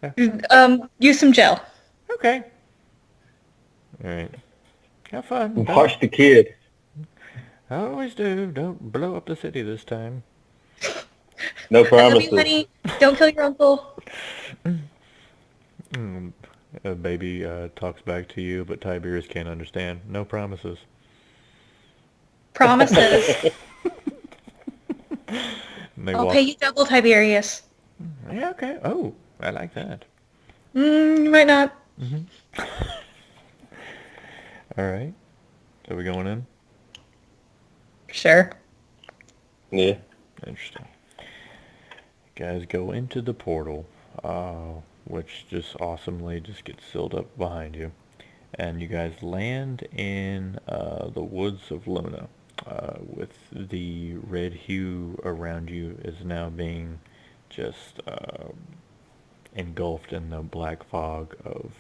Yeah. Use some gel. Okay. All right. Have fun. Watch the kid. I always do. Don't blow up the city this time. No I love promises. you, honey. Don't kill your uncle. A baby talks back to you, but Tiberius can't understand. No promises. Promises. I'll pay you double, Tiberius. Yeah, okay. Oh, I like that. You might not. All right. So we going in? Sure. Yeah. Interesting. Guys go into the portal, which just awesomely just gets sealed up behind you. And you guys land in the woods of Luna, with the red hue around you is now being just engulfed in the black fog of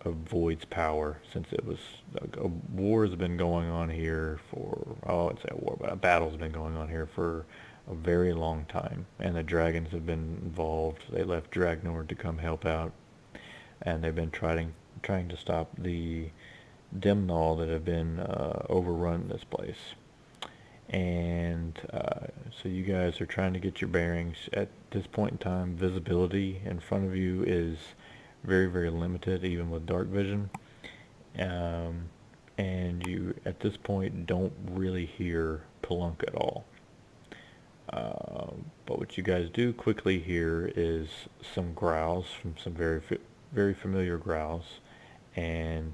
Void's power, since it was a war's been going on here for, oh, I'd say a war, but a battle's been going on here for a very long time, and the dragons have been involved. They left Dragnor to come help out, and they've been trying to stop the Dimnall that have been overrun this place. And so you guys are trying to get your bearings. At this point in time, visibility in front of you is very, very limited, even with dark vision. And you, at this point, don't really hear Pelunk at all. But what you guys do quickly hear is some growls from some very familiar growls, and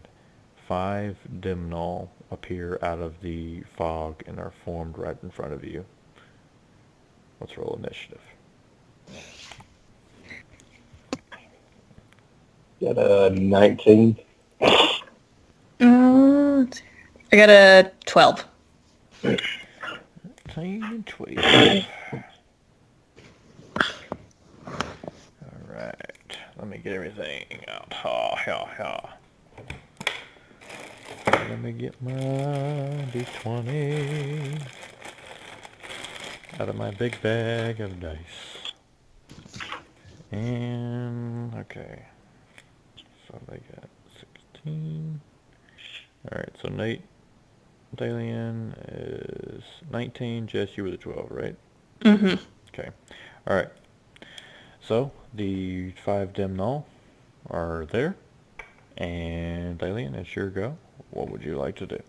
5 Dimnall appear out of the fog and are formed right in front of you. Let's roll initiative. Got a 19. I got a 12. 10, 12. Alright, let me get everything out. Let me get my D20 out of my big bag of dice. And, okay. So they got 16. Alright, so Nate, Thalian is 19. Jess, you were the 12, right? Mm-hmm. Okay. All right. So the 5 dim null are there, and Thalian, it's your go. What would you like to do?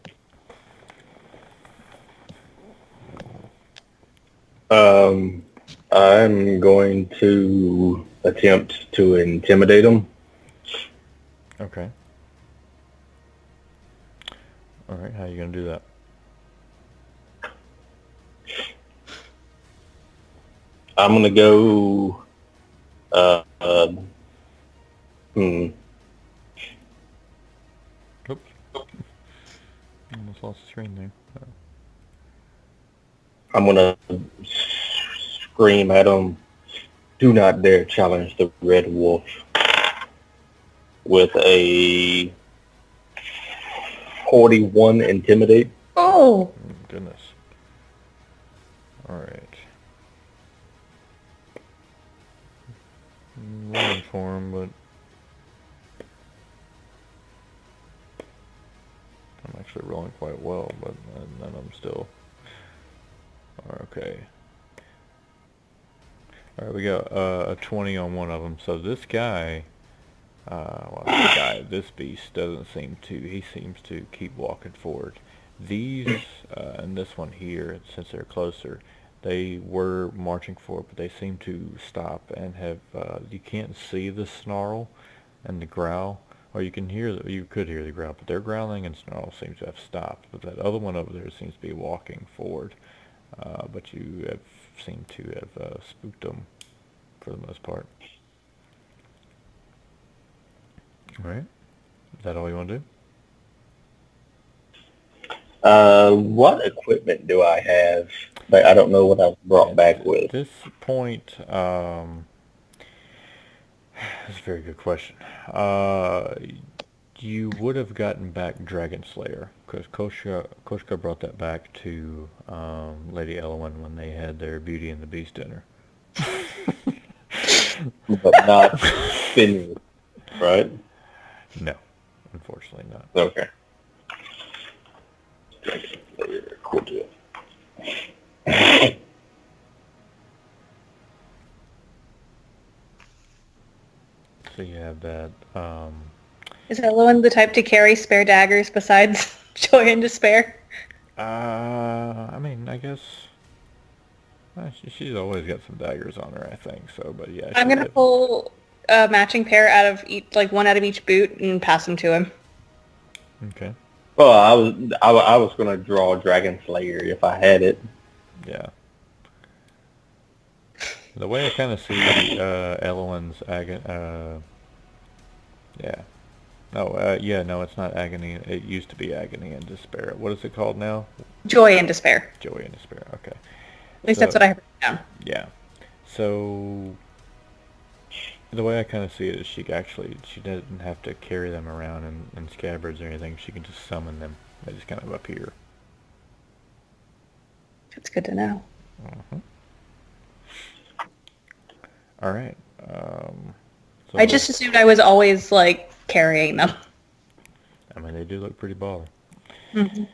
I'm going to attempt to intimidate them. Okay. All right. How are you gonna do that? I'm going to go. Uh, uh, hmm. Oops. Almost lost the screen there. I'm going to scream at them. Do not dare challenge the Red Wolf with a 41 intimidate. Oh, Goodness. All right. Rolling for him, but I'm actually rolling quite well, but none of them still. Okay. All right, we got a 20 on one of them. So this guy, this beast doesn't seem to. He seems to keep walking forward. These and this one here, since they're closer, they were marching forward, but they seem to stop and have. You can't see the snarl and the growl, or you can hear. You could hear the growl, but their growling and snarl seems to have stopped. But that other one over there seems to be walking forward. But you have seemed to have spooked them for the most part. All right. Is that all you want to do? What equipment do I have? Like, I don't know what I was brought back with. At this point, that's a very good question. You would have gotten back Dragon Slayer, because Koshka brought that back to Lady Elwyn when they had their Beauty and the Beast dinner. But not spinning, right? No, unfortunately not. Okay. Cool deal. So you have that. is Elowen the type to carry spare daggers besides Joy and Despair? I mean, I guess she's always got some daggers on her, I think. So, but yeah, I'm gonna pull a matching pair out of each, like one out of each boot, and pass them to him. Okay. Well, I was gonna draw Dragon Slayer if I had it. Yeah. The way I kind of see Elowen's yeah. No, yeah, no, it's not agony. It used to be agony and despair. What is it called now? Joy and Despair. Joy and despair. Okay. At least that's what I have written down. Yeah. So the way I kind of see it is she doesn't have to carry them around in scabbards or anything. She can just summon them. They just kind of appear. It's good to know. Uh-huh. All right. So I just assumed I was always like carrying them. I mean, they do look pretty baller. Mm-hmm.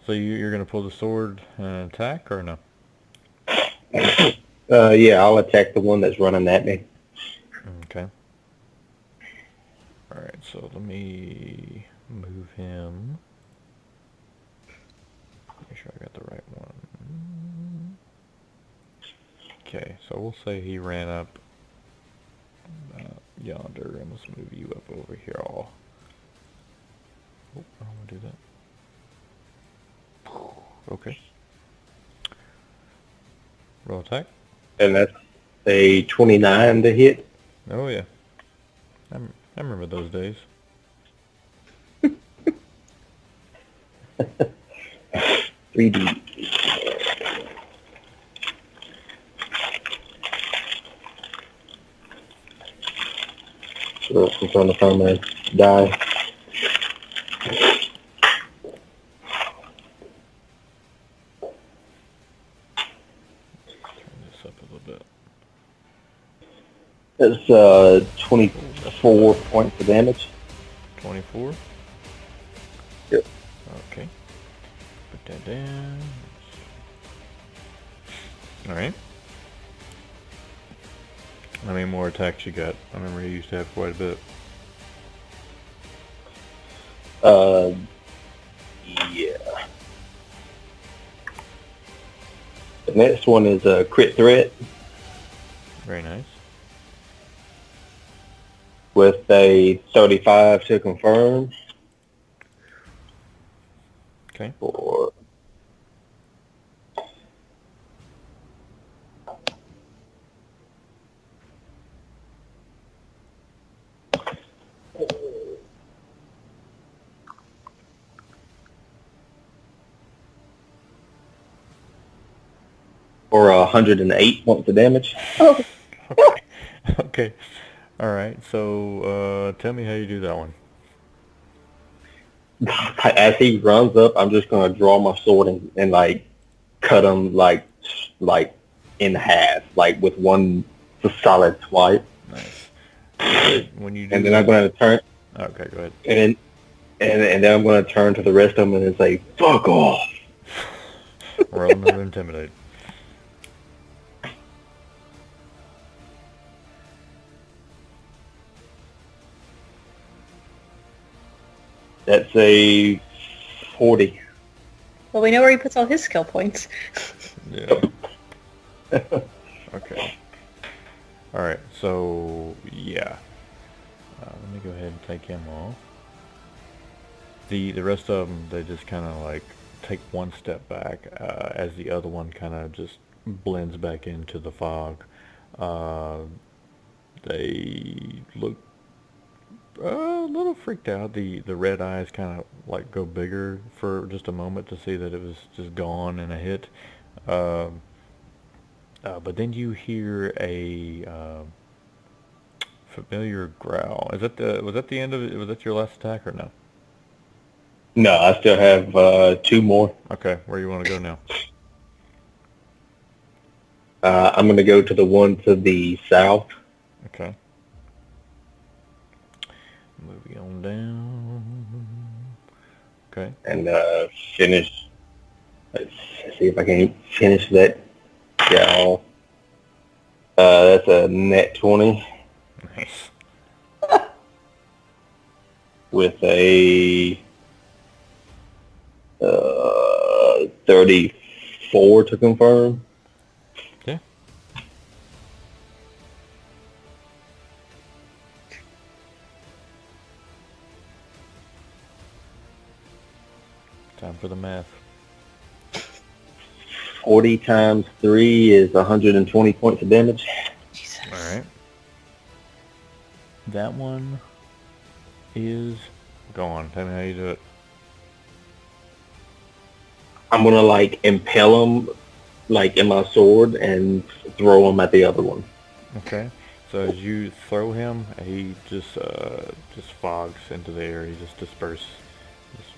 So you're gonna pull the sword and attack, or no? Yeah, I'll attack the one that's running at me. Okay. All right. So let me move him. Make sure I got the right one. Okay. So we'll say he ran up yonder, and let's move you up over here. Oh, I don't want to do that. Okay. Roll attack. And that's a 29 to hit. Oh yeah. I remember those days. 3D. So I'm trying to find my die. Turn this up a little bit. It's 24 points of damage. 24. Yep. Okay. that down. Alright. How many more attacks you got? I remember you used to have quite a bit. Yeah. The next one is a crit threat Very nice. with a 35 to confirm. Okay. For or 108 points of damage. Oh, Okay. Okay. Alright, so tell me how you do that one. As he runs up, I'm just gonna draw my sword and like cut him like in half, like with one solid swipe. Nice. When you do And then that, I'm gonna turn okay, go ahead. and then I'm gonna turn to the rest of them and say, "Fuck off." Roll another intimidate. That's a 40. well, we know where he puts all his skill points. Yeah. Okay. Alright, so yeah. Let me go ahead and take him off. The rest of them, they just kind of like take one step back as the other one kind of just blends back into the fog. They look a little freaked out. The red eyes kind of like go bigger for just a moment to see that it was just gone in a hit. Um but then you hear a familiar growl. Is that was that the end of it? Was that your last attack or no? No, I still have 2 more. Okay, where you want to go now? I'm gonna go to the one to the south. Okay. Moving on down. Okay. And finish. Let's see if I can finish that gal. That's a net 20 Nice. with a 34 to confirm. Okay. Time for the math. 40 times 3 is 120 points of damage. Jesus. Alright. That one is gone. Tell me how you do it. I'm gonna like impale him like in my sword and throw him at the other one. Okay. So as you throw him, he just fogs into the air. He just disperses. Just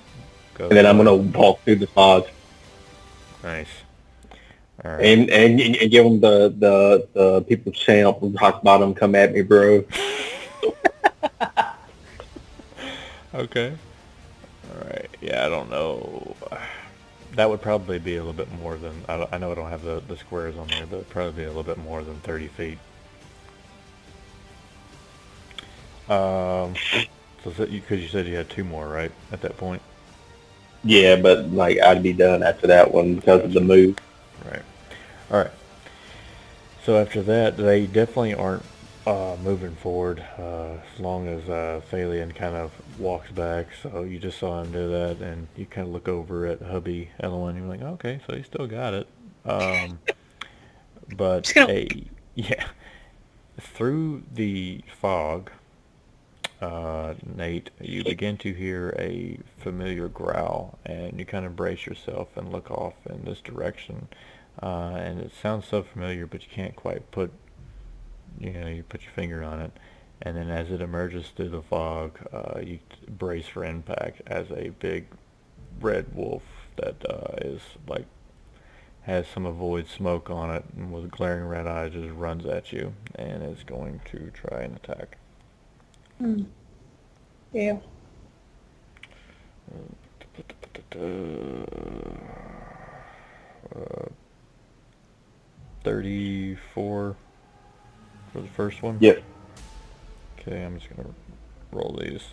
goes And then I'm away. gonna walk through the fog Nice. All right. and give him the people champ rock bottom come at me, bro. Okay. All right. Yeah, I don't know. That would probably be a little bit more than I know. I don't have the squares on there, but it'd probably be a little bit more than 30 feet. So because you said you had 2 more, right? At that point. Yeah, but like I'd be done after that one because of the move. Right. All right. So after that, they definitely aren't moving forward as long as Thalian kind of walks back. So you just saw him do that, and you kind of look over at hubby Ellen. You're like, okay, so he still got it. But Just gonna. yeah, through the fog, Nate, you begin to hear a familiar growl, and you kind of brace yourself and look off in this direction. And it sounds so familiar, but you can't quite put, you put your finger on it. And then as it emerges through the fog, you brace for impact as a big red wolf that is like has some avoid smoke on it and with glaring red eyes just runs at you and is going to try and attack. Yeah. 34 for the first one? Yep. Okay, I'm just gonna roll these.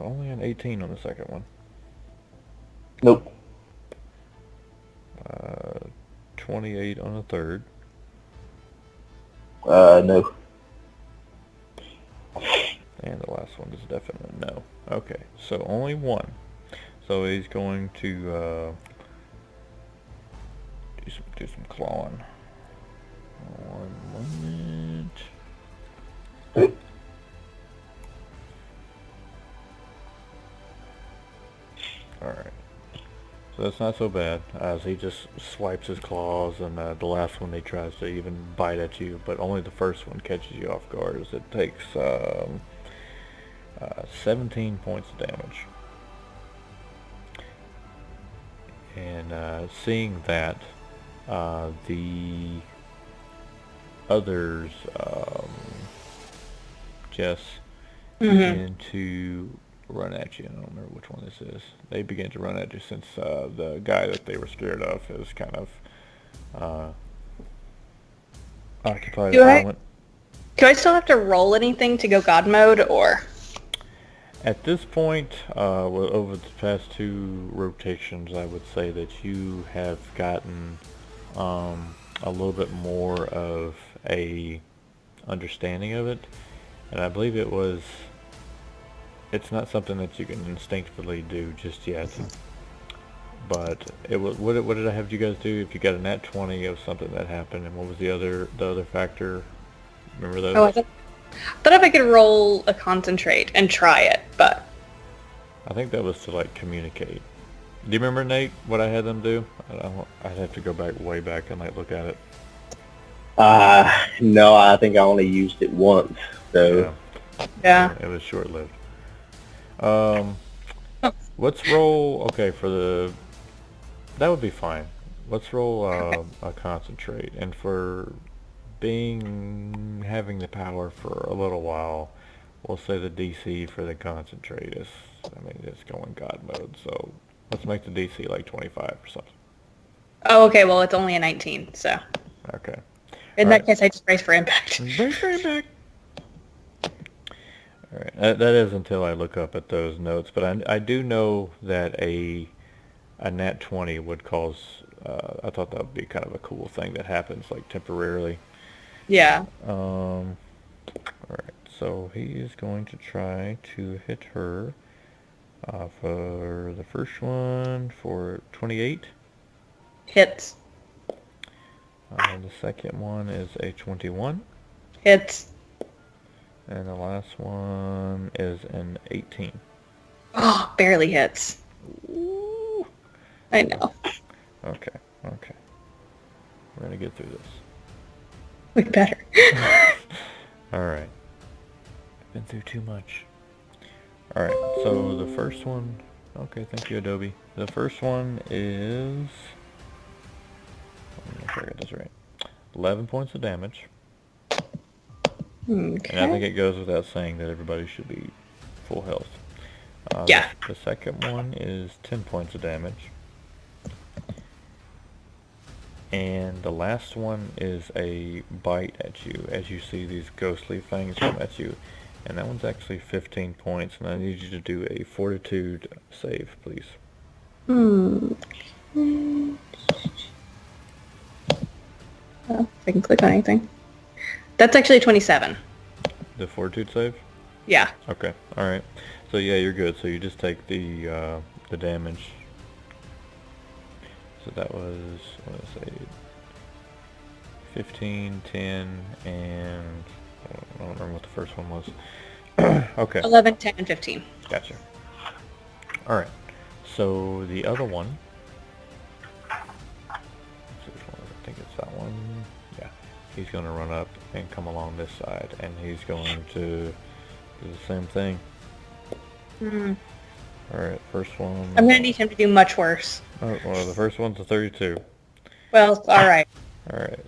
Only an 18 on the second one. Nope. 28 on the third. No. And the last one is definitely no. Okay, so only one. So he's going to do some clawing. 1 moment. Alright. So that's not so bad, as he just swipes his claws, and the last one he tries to even bite at you, but only the first one catches you off guard, as it takes 17 points of damage. And seeing that, the others, Jess, begin to run at you. I don't remember which one this is. They begin to run at you since the guy that they were scared of is kind of occupied Do at the I- moment. Do I still have to roll anything to go God mode, or? At this point, over the past 2 rotations, I would say that you have gotten a little bit more of a understanding of it, and I believe it's not something that you can instinctively do just yet. But it was, what did I have you guys do? If you got a nat 20, it was something that happened, and what was the other factor? Remember those? Oh, I thought if I could roll a concentrate and try it, but I think that was to like communicate. Do you remember, Nate, what I had them do? I'd have to go way back and like look at it. No, I think I only used it once. So yeah. It was short-lived. Let's roll. Okay, that would be fine. Let's roll a concentrate, and for having the power for a little while, we'll say the DC for the concentrate is, it's going God mode. So let's make the DC like 25 or something. Oh, okay. Well, it's only a 19, so Okay. in All that right. case, I just brace for impact. Brace for impact. All right. That is until I look up at those notes, but I do know that a nat 20 would cause. I thought that would be kind of a cool thing that happens like temporarily. Yeah. All right. So he is going to try to hit her for the first one for 28. Hits. The second one is a 21. Hits. And the last one is an 18. Oh, barely hits. Ooh. I know. Okay. We're gonna get through this. We better. Alright. Been through too much. Alright, so the first one... Okay, thank you, Adobe. The first one is... Let me make sure I got this right. 11 points of damage. Okay. And I think it goes without saying that everybody should be full health. Yeah. The second one is 10 points of damage. And the last one is a bite at you, as you see these ghostly things come at you. And that one's actually 15 points, and I need you to do a fortitude save, please. Oh, if I can click on anything. That's actually 27. The fortitude save? Yeah. Okay, alright. So yeah, you're good. So you just take the damage. So that was, what did I say, 15, 10, and I don't remember what the first one was. Okay. 11, 10, and 15. Gotcha. Alright. So the other one, let's see which one, I think it's that one. Yeah. He's going to run up and come along this side, and he's going to do the same thing. Alright, first one. I'm going to need him to do much worse. Oh, well, the first one's a 32. Well, alright. Alright.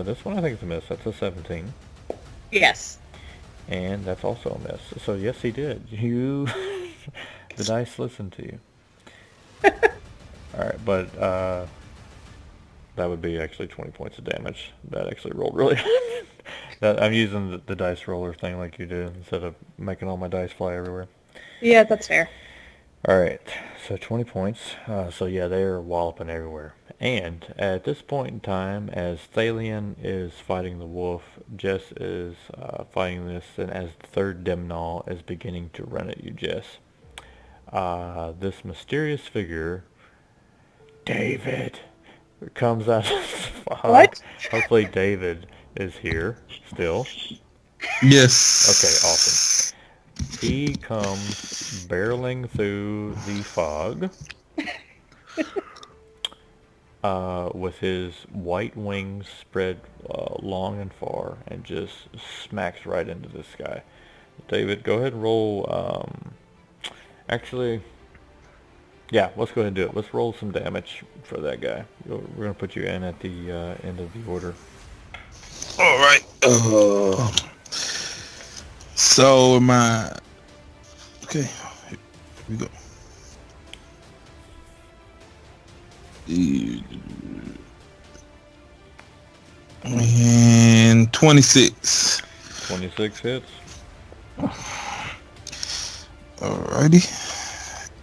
This one I think is a miss. That's a 17. Yes. And that's also a miss. So yes, he did. The dice listened to you. Alright, but that would be actually 20 points of damage. That actually rolled really I'm using the dice roller thing like you did instead of making all my dice fly everywhere. Yeah, that's fair. Alright, so 20 points. So yeah, they're walloping everywhere. And at this point in time, as Thalian is fighting the wolf, Jess is fighting this, and as the third Demnol is beginning to run at you, Jess, this mysterious figure, David, comes out of the fog. What? Hopefully David is here still. Yes. Okay, awesome. He comes barreling through the fog with his white wings spread long and far and just smacks right into this guy. David, go ahead and roll. Actually, yeah, let's go ahead and do it. Let's roll some damage for that guy. We're going to put you in at the end of the order. All right. So my okay. Here we go. And 26. 26 hits. Alrighty.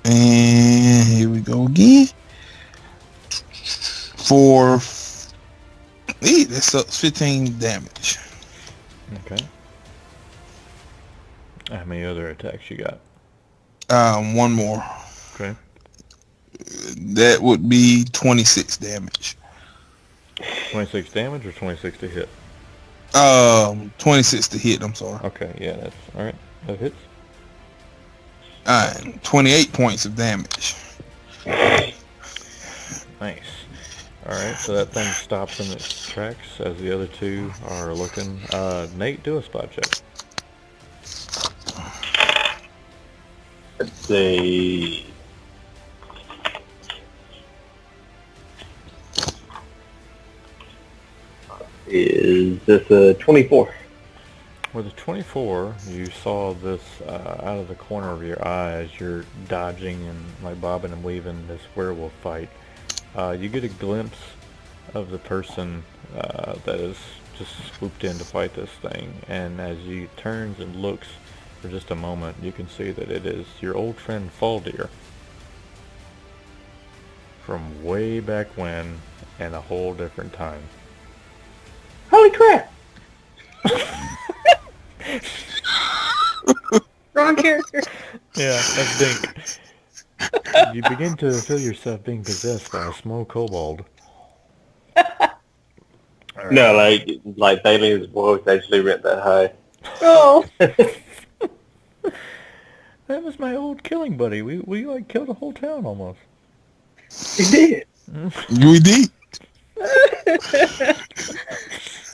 And here we go again. That's up 15 damage. Okay. How many other attacks you got? One more. Okay. That would be 26 damage. 26 damage or 26 to hit? 26 to hit, I'm sorry. Okay, yeah, that's alright. That hits. 28 points of damage. Nice. Alright, so that thing stops in its tracks as the other two are looking. Nate, do a spot check. Let's see. Is this a 24? With a 24, you saw this out of the corner of your eye as you're dodging and like bobbing and weaving this werewolf fight. You get a glimpse of the person that is just swooped in to fight this thing, and as he turns and looks for just a moment, you can see that it is your old friend Faldir from way back when and a whole different time. Holy crap! Wrong character. Yeah, that's Dink. You begin to feel yourself being possessed by a small kobold. Right. No, like Thalian's voice actually went that high. Oh. That was my old killing buddy. We like killed a whole town almost. He did. We did.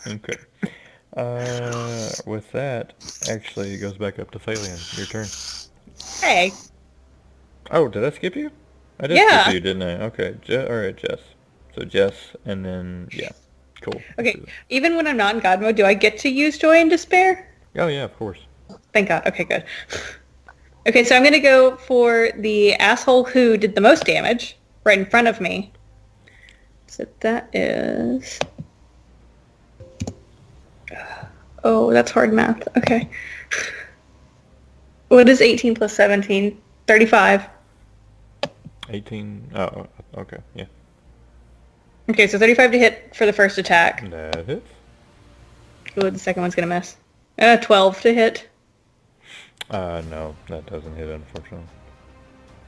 Okay. With that, actually, it goes back up to Thalian. Your turn. Hey. Oh, did I skip you? I did Yeah. skip you, didn't I? Okay. Alright, Jess. So Jess, and then, yeah. Cool. Okay. Even when I'm not in God mode, do I get to use Joy and Despair? Oh, yeah, of course. Thank God. Okay, good. Okay, so I'm going to go for the asshole who did the most damage right in front of me. So that is... Oh, that's hard math. Okay. What is 18 plus 17? 35. 18. Oh, okay. Yeah. Okay, so 35 to hit for the first attack. That hits. Ooh, the second one's going to miss. 12 to hit. No, that doesn't hit, unfortunately.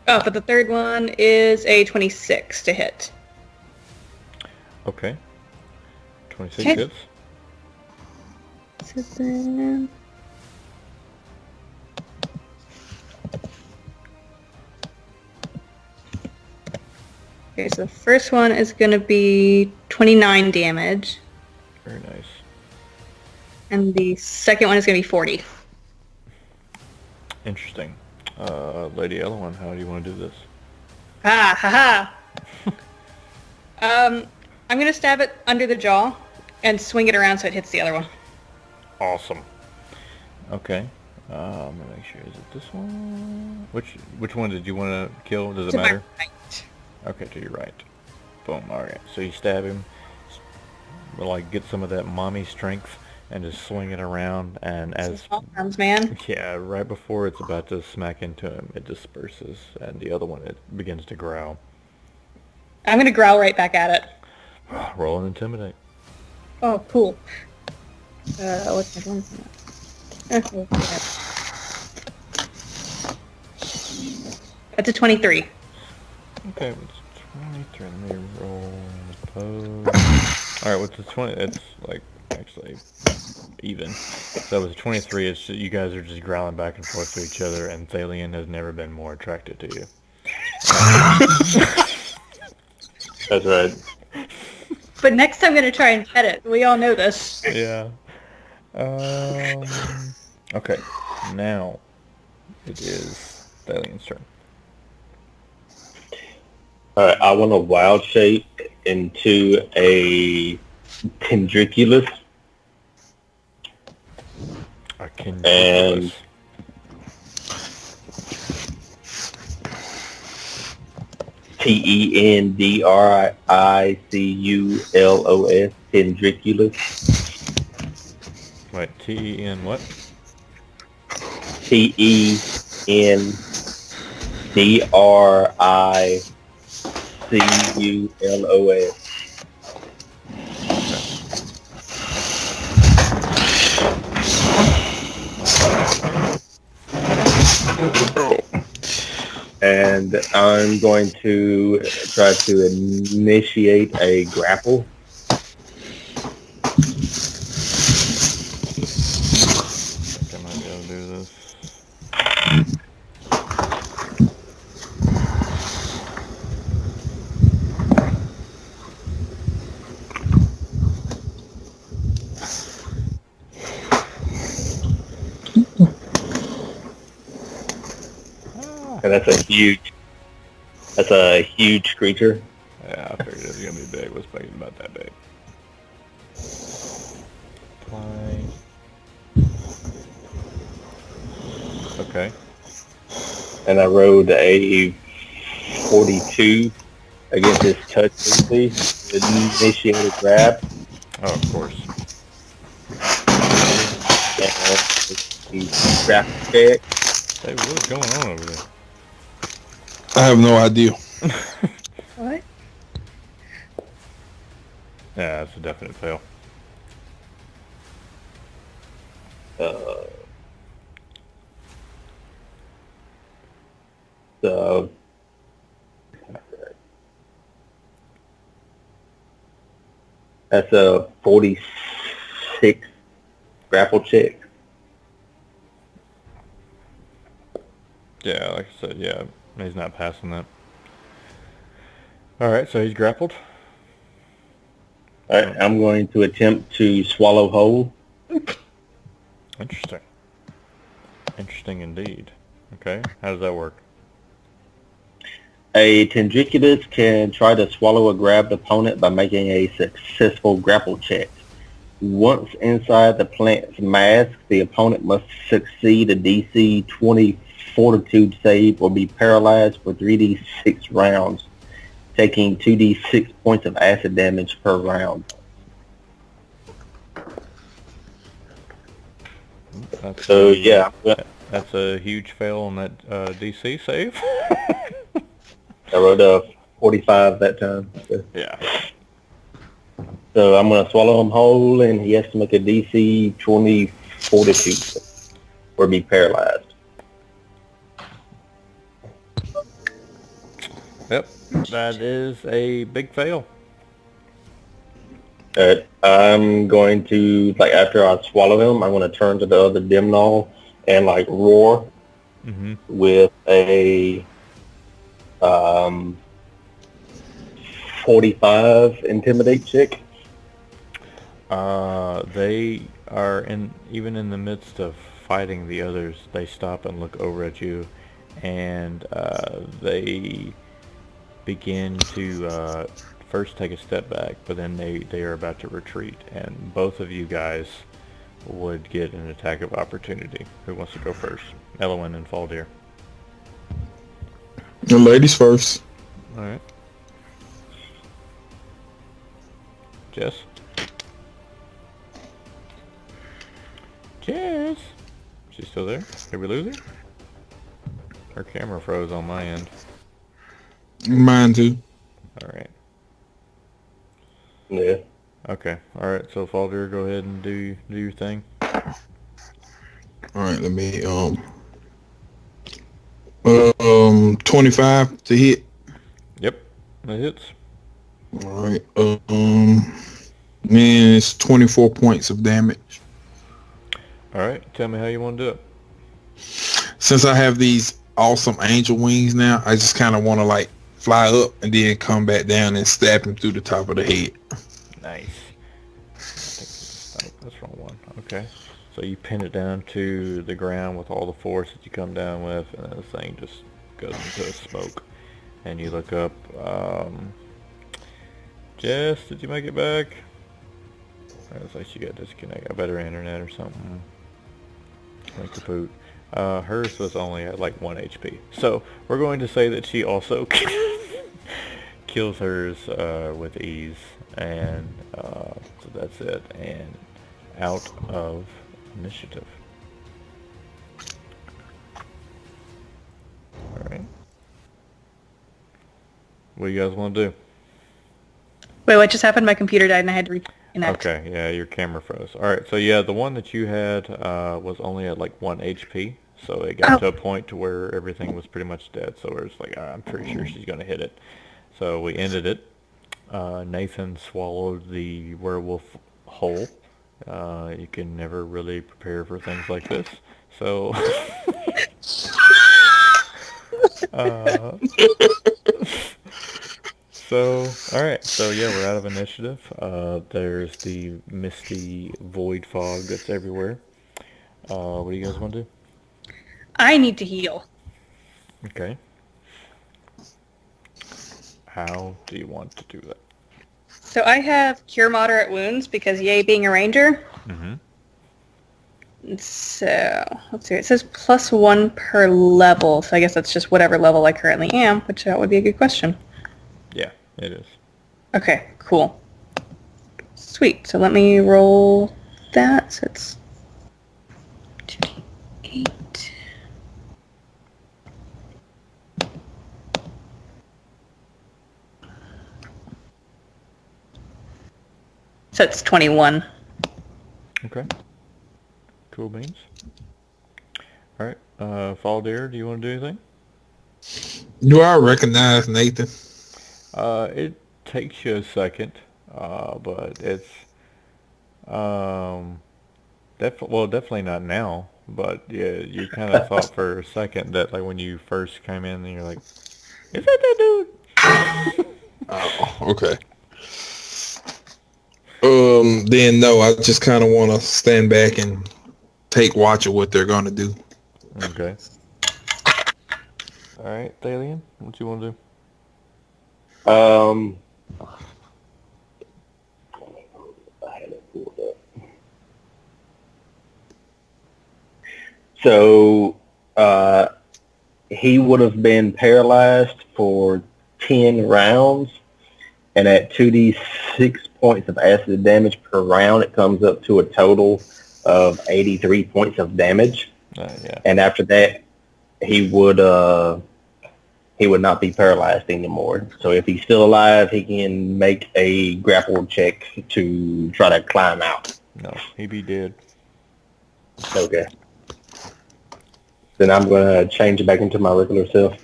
Oh, but the third one is a 26 to hit. Okay. 26 Okay. hits. So then... Okay, so the first one is going to be 29 damage, Very nice. and the second one is going to be 40. Interesting. Lady Elowen, how do you want to do this? Ha ha. I'm going to stab it under the jaw and swing it around so it hits the other one. Awesome. Okay. I'm gonna make sure. Is it this one? Which one did you want to kill? Does it To my matter? right. Okay, to your right. Boom. Alright, so you stab him, like get some of that mommy strength, and just swing it around, and as Small arms, man. yeah, right before it's about to smack into him, it disperses, and the other one, it begins to growl. I'm gonna growl right back at it. Roll and intimidate. Oh, cool. What's my one? Okay, yeah. That's a 23. Okay, it's 23. Let me roll pose. Alright, what's the 20? It's like actually even. So with 23, it's you guys are just growling back and forth to each other, and Thalian has never been more attracted to you. That's right. But next I'm gonna try and pet it. We all know this. Yeah. Okay. Now it is Thalian's turn. Alright, I want to wild shape into a Tendriculus. I can. And Tendriculus. Tendriculus. Wait, T-E-N what? Tendriculus. And I'm going to try to initiate a grapple. I think I might be able to do this. And that's a huge creature. Yeah, I figured it was gonna be big. Was thinking about that big. Apply. Okay. And I rolled a 42 against his touch AC. Initiate a grab. Oh, of course. And the grapple check. Hey, what is going on over there? I have no idea. What? Yeah, that's a definite fail. So that's a 46 grapple check. Yeah, like I said, yeah, he's not passing that. Alright, so he's grappled. All right, I'm going to attempt to swallow whole. Interesting. Interesting indeed. Okay, how does that work? A Tendriculus can try to swallow a grabbed opponent by making a successful grapple check. Once inside the plant's mask, the opponent must succeed a DC 20 fortitude save or be paralyzed for 3d6 rounds, taking 2d6 points of acid damage per round. So yeah, That's a huge fail on that DC save. I rolled a 45 that time. Yeah. So I'm going to swallow him whole, and he has to make a DC 20 fortitude or be paralyzed. Yep, that is a big fail. I'm going to, like, after I swallow him, I'm going to turn to the other Dimnall and, like, roar with a 45 intimidate check. They are even in the midst of fighting the others. They stop and look over at you, and they begin to first take a step back, but then they are about to retreat, and both of you guys would get an attack of opportunity. Who wants to go first? Elwyn and Faldir. The ladies first. All right. Jess? Jess? She's still there? Did we lose her? Her camera froze on my end. Mine too. Alright. Yeah. Okay. Alright, so Falder, go ahead and do your thing. All right, let me 25 to hit. Yep. That hits. All right. Man, it's 24 points of damage. Alright, tell me how you want to do it. Since I have these awesome angel wings now, I just kind of want to like fly up and then come back down and stab him through the top of the head. Nice. Oh, that's the wrong one. Okay. So you pin it down to the ground with all the force that you come down with, and then the thing just goes into smoke. And you look up, Jess, did you make it back? It looks like she got disconnected. I bet her internet or something. Like kaput. Hers was only at like 1 HP. So we're going to say that she also kills hers with ease. And so that's it. And out of initiative. Alright. What do you guys want to do? Wait, what just happened? My computer died and I had to reconnect. Okay, yeah, your camera froze. Alright, so yeah, the one that you had was only at like 1 HP. So it got to a point to where everything was pretty much dead. So we're just like, I'm pretty sure she's going to hit it. So we ended it. Nathan swallowed the werewolf whole. You can never really prepare for things like this. So, alright, so yeah, we're out of initiative. There's the misty void fog that's everywhere. What do you guys want to do? I need to heal. Okay. How do you want to do that? So I have cure moderate wounds because yay being a ranger. Mm-hmm. So let's see. It says +1 per level. So I guess that's just whatever level I currently am, which that would be a good question. Yeah, it is. Okay, cool. Sweet. So let me roll that. So it's 2d8. So it's 21. Okay. Cool beans. Alright, Faldir, do you want to do anything? Do I recognize Nathan? It takes you a second, but it's, definitely not now, but yeah, you kind of thought for a second that, like, when you first came in, and you're like, is that dude? Oh, okay. Then no, I just kind of want to stand back and take watch of what they're gonna do. Okay. Alright, Thalian, what you want to do? I had it pulled up. So, he would have been paralyzed for 10 rounds, and at 2d6 points of acid damage per round, it comes up to a total of 83 points of damage. Yeah. And after that, he would not be paralyzed anymore. So if he's still alive, he can make a grapple check to try to climb out. No, he be dead. Okay. Then I'm going to change it back into my regular self.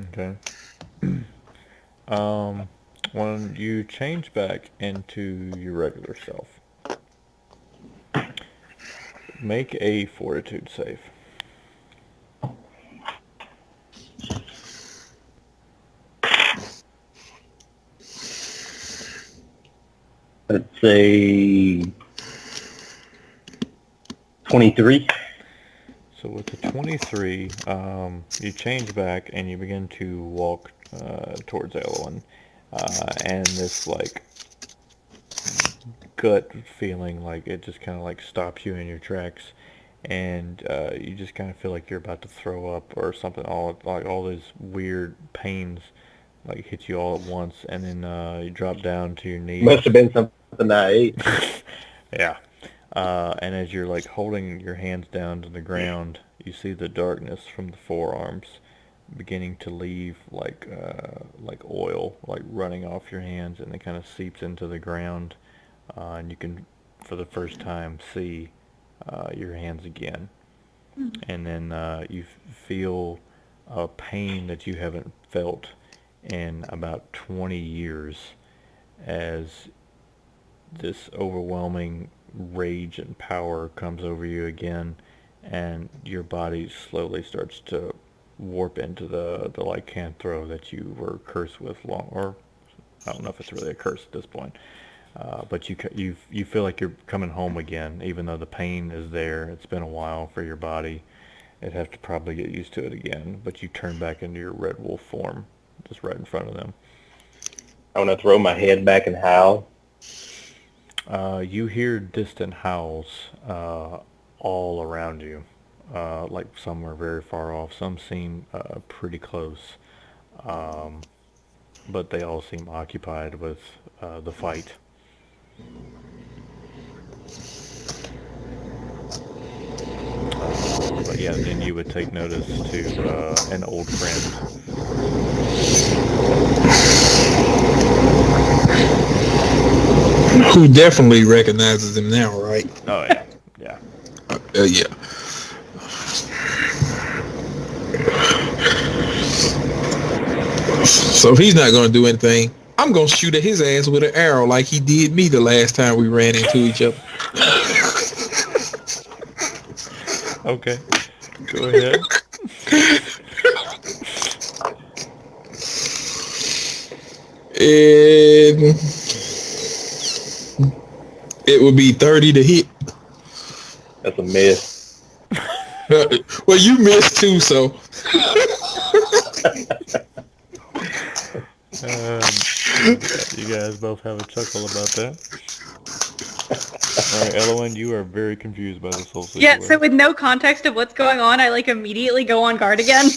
Okay. When you change back into your regular self, make a fortitude save. Let's say 23. So with the 23, you change back and you begin to walk towards Elowen, and this like gut feeling, like it just kind of like stops you in your tracks, and you just kind of feel like you're about to throw up or something. All these weird pains like hit you all at once, and then you drop down to your knees. Must have been something I ate. Yeah. And as you're like holding your hands down to the ground, you see the darkness from the forearms beginning to leave like oil, like running off your hands, and it kind of seeps into the ground, and you can, for the first time, see your hands again. And then you feel a pain that you haven't felt in about 20 years as this overwhelming rage and power comes over you again, and your body slowly starts to warp into the lycanthro that you were cursed with long, or I don't know if it's really a curse at this point, but you feel like you're coming home again, even though the pain is there. It's been a while for your body. It'd have to probably get used to it again, but you turn back into your red wolf form, just right in front of them. I want to throw my head back and howl. You hear distant howls all around you, like some are very far off, some seem pretty close, um, but they all seem occupied with the fight. But yeah, then you would take notice to an old friend. Who definitely recognizes him now, right? Oh yeah, yeah. Yeah. So if he's not going to do anything, I'm going to shoot at his ass with an arrow like he did me the last time we ran into each other. Okay, go ahead. And it would be 30 to hit. That's a miss. Well, you missed too, so. You guys both have a chuckle about that. All right, Elowen, you are very confused by this whole situation. Yeah, so with no context of what's going on, I like immediately go on guard again.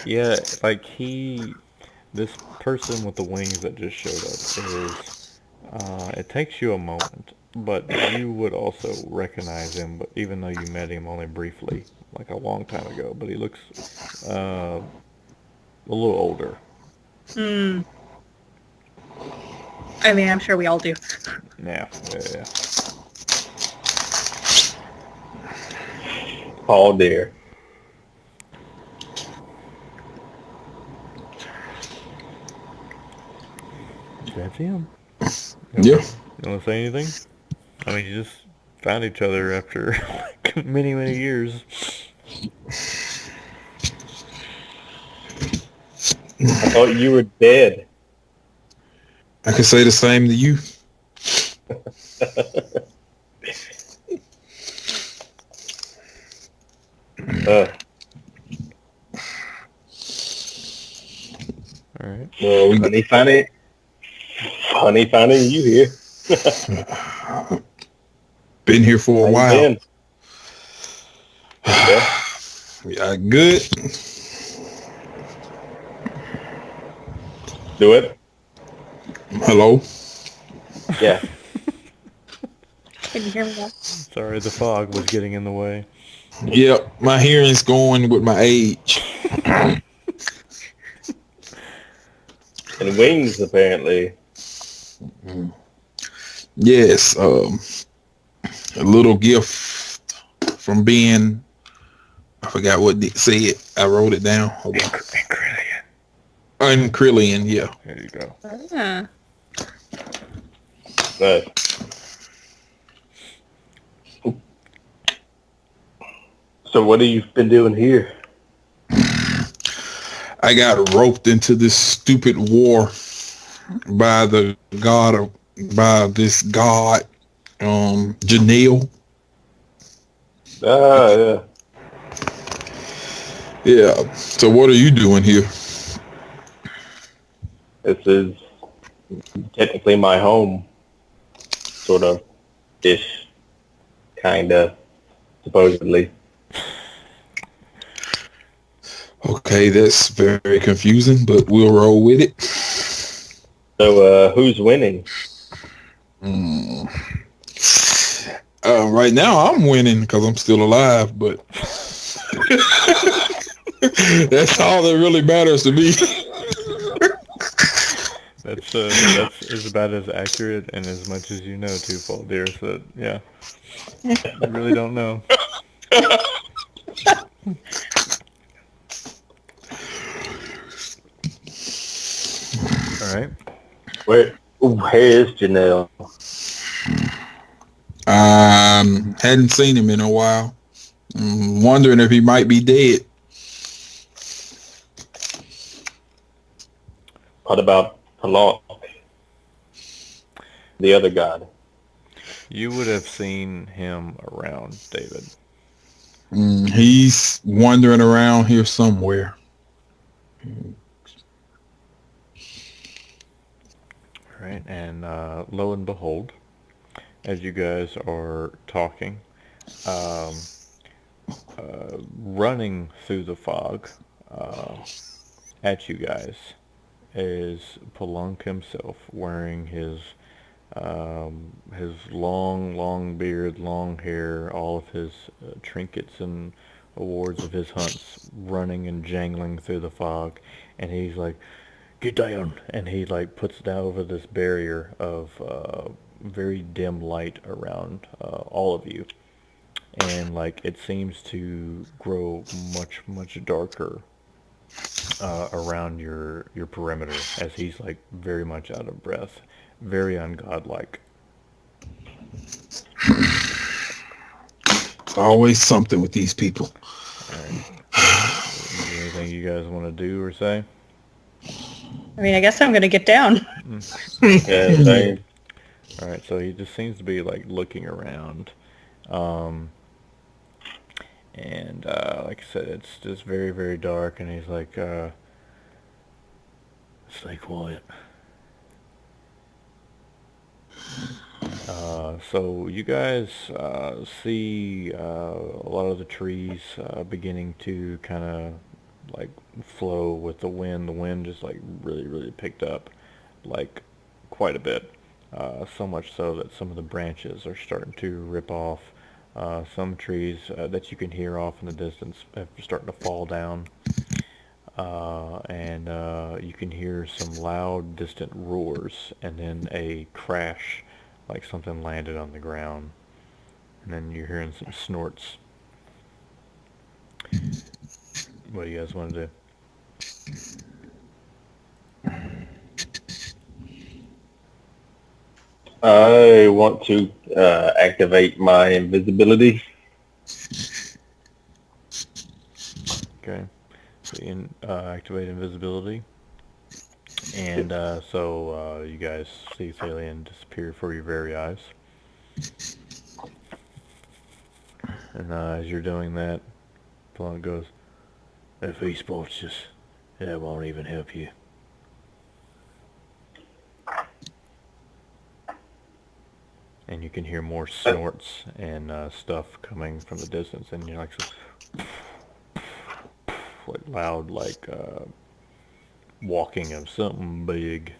Yeah, like this person with the wings that just showed up is, it takes you a moment, but you would also recognize him, but even though you met him only briefly, like a long time ago, but he looks a little older. I mean, I'm sure we all do. Yeah. Paul dear. That's him. Yeah. You want to say anything? I mean, you just found each other after like many, many years. I thought you were dead. I can say the same to you. All right. Well, funny finding you here. Been here for a How you while. been? Yeah. Yeah, good. Do it. Hello. Yeah. Can you hear me now? Sorry, the fog was getting in the way. Yep, my hearing's going with my age. And wings, apparently. Yes, a little gift from being, I forgot what it said. I wrote it down. Hold on. Uncrillian, yeah. There you go. Ah. So what have you been doing here? I got roped into this stupid war by this god, Janelle. Yeah. Yeah. So what are you doing here? This is technically my home. Sort of. Ish. Kinda. Supposedly. Okay, that's very confusing, but we'll roll with it. So, who's winning? Mm. Right now, I'm winning because I'm still alive, but that's all that really matters to me. That's as about as accurate and as much as you know, Twofold dear. So yeah, you really don't know. All right. Where is Janelle? Hadn't seen him in a while. I'm wondering if he might be dead. What about Palak, the other god? You would have seen him around, David. He's wandering around here somewhere. All right, and lo and behold, as you guys are talking, um, running through the fog uh, at you guys is Palunk himself, wearing his long, long beard, long hair, all of his trinkets and awards of his hunts, running and jangling through the fog, and he's like, "Get down!" And he like puts down over this barrier of very dim light around all of you, and like it seems to grow much, much darker around your perimeter as he's like very much out of breath, very ungodlike. It's always something with these people. All right. Is there anything you guys want to do or say? I mean, I guess I'm gonna get down. Yeah, same. All right. So he just seems to be like looking around, um, and like I said, it's just very, very dark, and he's like, "Stay quiet." So you guys see a lot of the trees beginning to kind of like flow with the wind. The wind just like really, really picked up, like quite a bit. So much so that some of the branches are starting to rip off. Some trees that you can hear off in the distance are starting to fall down. And you can hear some loud, distant roars, and then a crash, like something landed on the ground. And then you're hearing some snorts. What do you guys want to do? I want to activate my invisibility. Okay. So you activate invisibility. And so you guys see Thalian disappear before your very eyes. And as you're doing that, Blunt goes, "If he spots us, that won't even help you." And you can hear more snorts and stuff coming from the distance, and you're like, like loud, like walking of something big.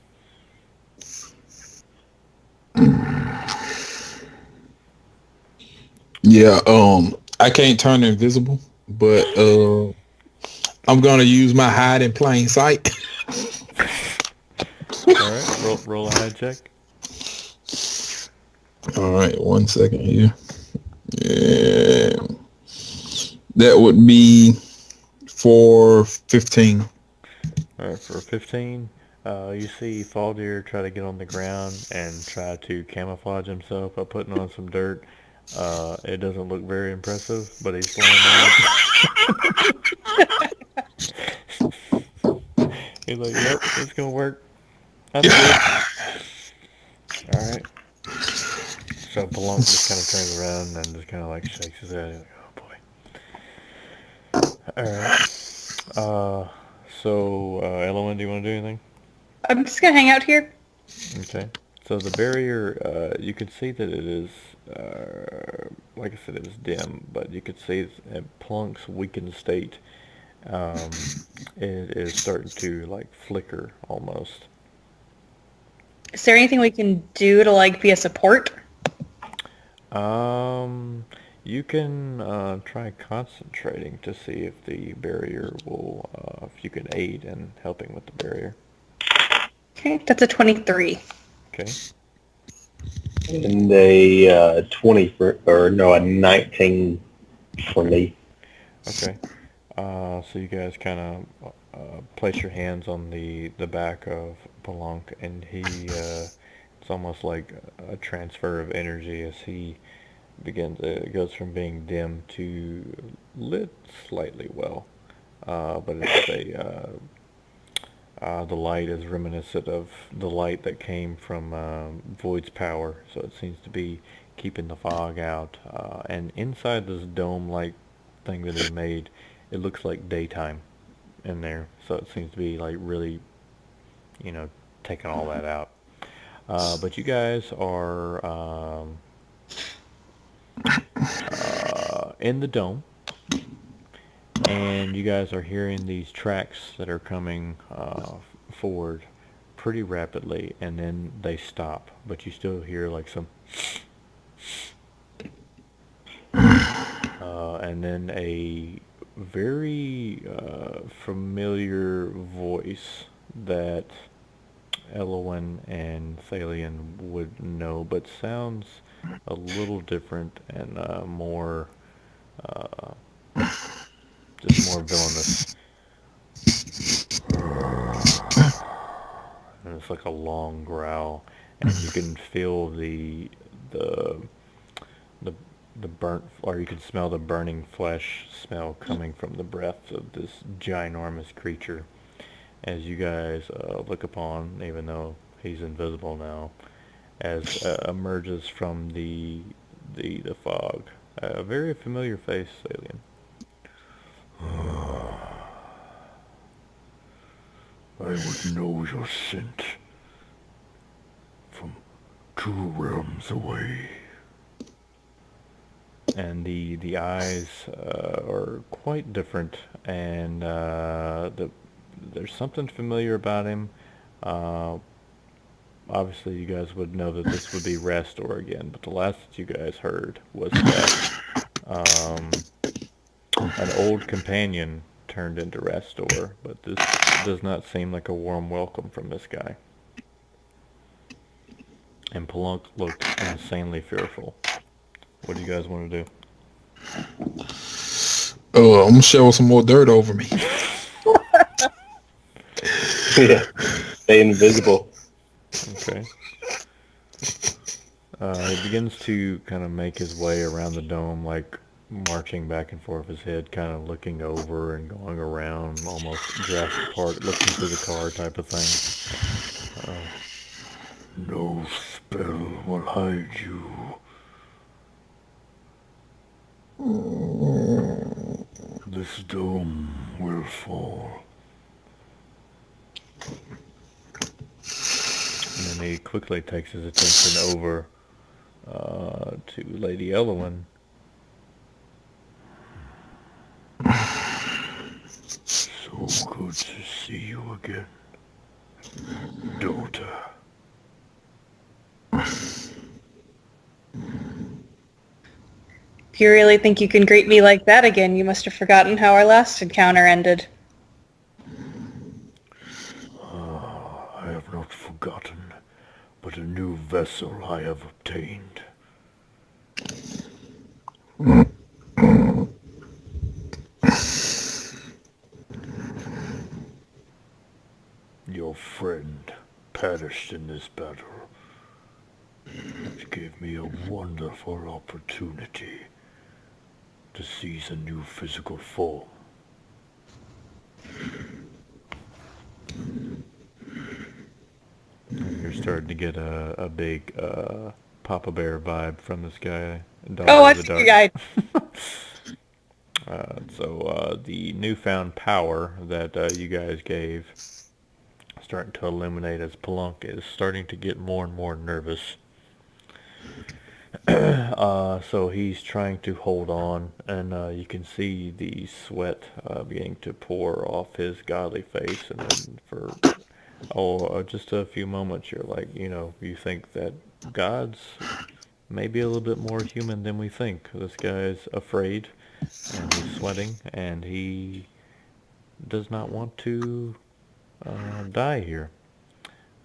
Yeah, I can't turn invisible, but I'm gonna use my hide in plain sight. All right, roll a hide check. All right, 1 second here. Yeah, that would be for 15. All right, for 15, you see Faldir try to get on the ground and try to camouflage himself by putting on some dirt. It doesn't look very impressive, but he's flying out. He's like, "Yep, it's gonna work. I'm good." All right. So Palunk just kind of turns around and just kind of like shakes his head. He's like, "Oh boy." All right. So Elowen, do you want to do anything? I'm just gonna hang out here. Okay. So the barrier, you can see that it is, like I said, it is dim, but you could see at Plunk's weakened state, it is starting to like flicker almost. Is there anything we can do to like be a support? Um, you can try concentrating to see if the barrier will, if you can aid in helping with the barrier. Okay, that's a 23. Okay. And a 20 for, or no, a 19 for me. Okay. So you guys kind of place your hands on the back of Palunk, and it's almost like a transfer of energy as he begins. It goes from being dim to lit slightly well, but it's the light is reminiscent of the light that came from Void's power, so it seems to be keeping the fog out. And inside this dome-like thing that he made, it looks like daytime in there, so it seems to be like really, you know, taking all that out. But you guys are in the dome, and you guys are hearing these tracks that are coming forward pretty rapidly, and then they stop, but you still hear like some and then a very familiar voice that Elowin and Thalian would know, but sounds a little different and more just more villainous. And it's like a long growl, and you can feel the the the burnt, or you can smell the burning flesh smell coming from the breath of this ginormous creature. As you guys look upon, even though he's invisible now, as emerges from the fog, a very familiar face, alien. I would know your scent from 2 realms away. And the eyes are quite different, and there's something familiar about him. Uh, Obviously, you guys would know that this would be Rastor again, but the last that you guys heard was that an old companion turned into Rastor, but this does not seem like a warm welcome from this guy. And Palunk looked insanely fearful. What do you guys want to do? I'm gonna shovel some more dirt over me. Yeah. Stay invisible. Okay. He begins to kind of make his way around the dome, like marching back and forth, his head kind of looking over and going around, almost Jurassic Park, looking through the car type of thing. No spell will hide you. This dome will fall. And then he quickly takes his attention over to Lady Elowin. So good to see you again, daughter. If you really think you can greet me like that again, you must have forgotten how our last encounter ended. I have not forgotten, but a new vessel I have obtained. Your friend perished in this battle, which gave me a wonderful opportunity to seize a new physical form. You're starting to get a big Papa Bear vibe from this guy. Oh, I see you guys. So the newfound power that you guys gave starting to illuminate as Palunk is starting to get more and more nervous. So he's trying to hold on, and you can see the sweat beginning to pour off his godly face, and then for just a few moments, you're like, you think that God's maybe a little bit more human than we think. This guy's afraid, and he's sweating, and he does not want to die here.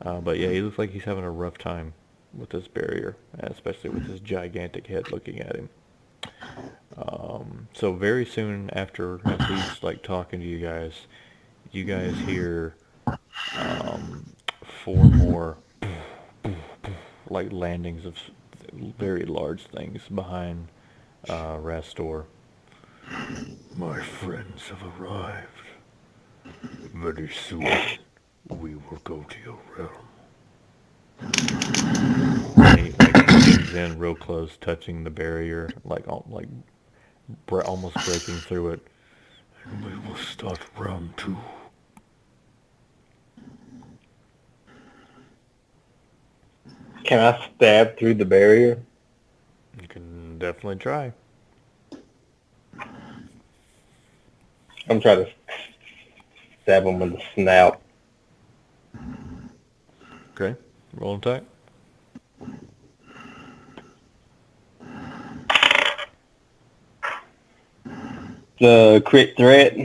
But yeah, he looks like he's having a rough time with this barrier, especially with his gigantic head looking at him. So very soon after, as he's like talking to you guys hear four more like landings of very large things behind Rastor. My friends have arrived. Very soon, we will go to your realm. And he like zooms in real close, touching the barrier, almost breaking through it. And we will start round two. Can I stab through the barrier? You can definitely try. I'm trying to stab him with the snout. Okay, roll attack. The crit threat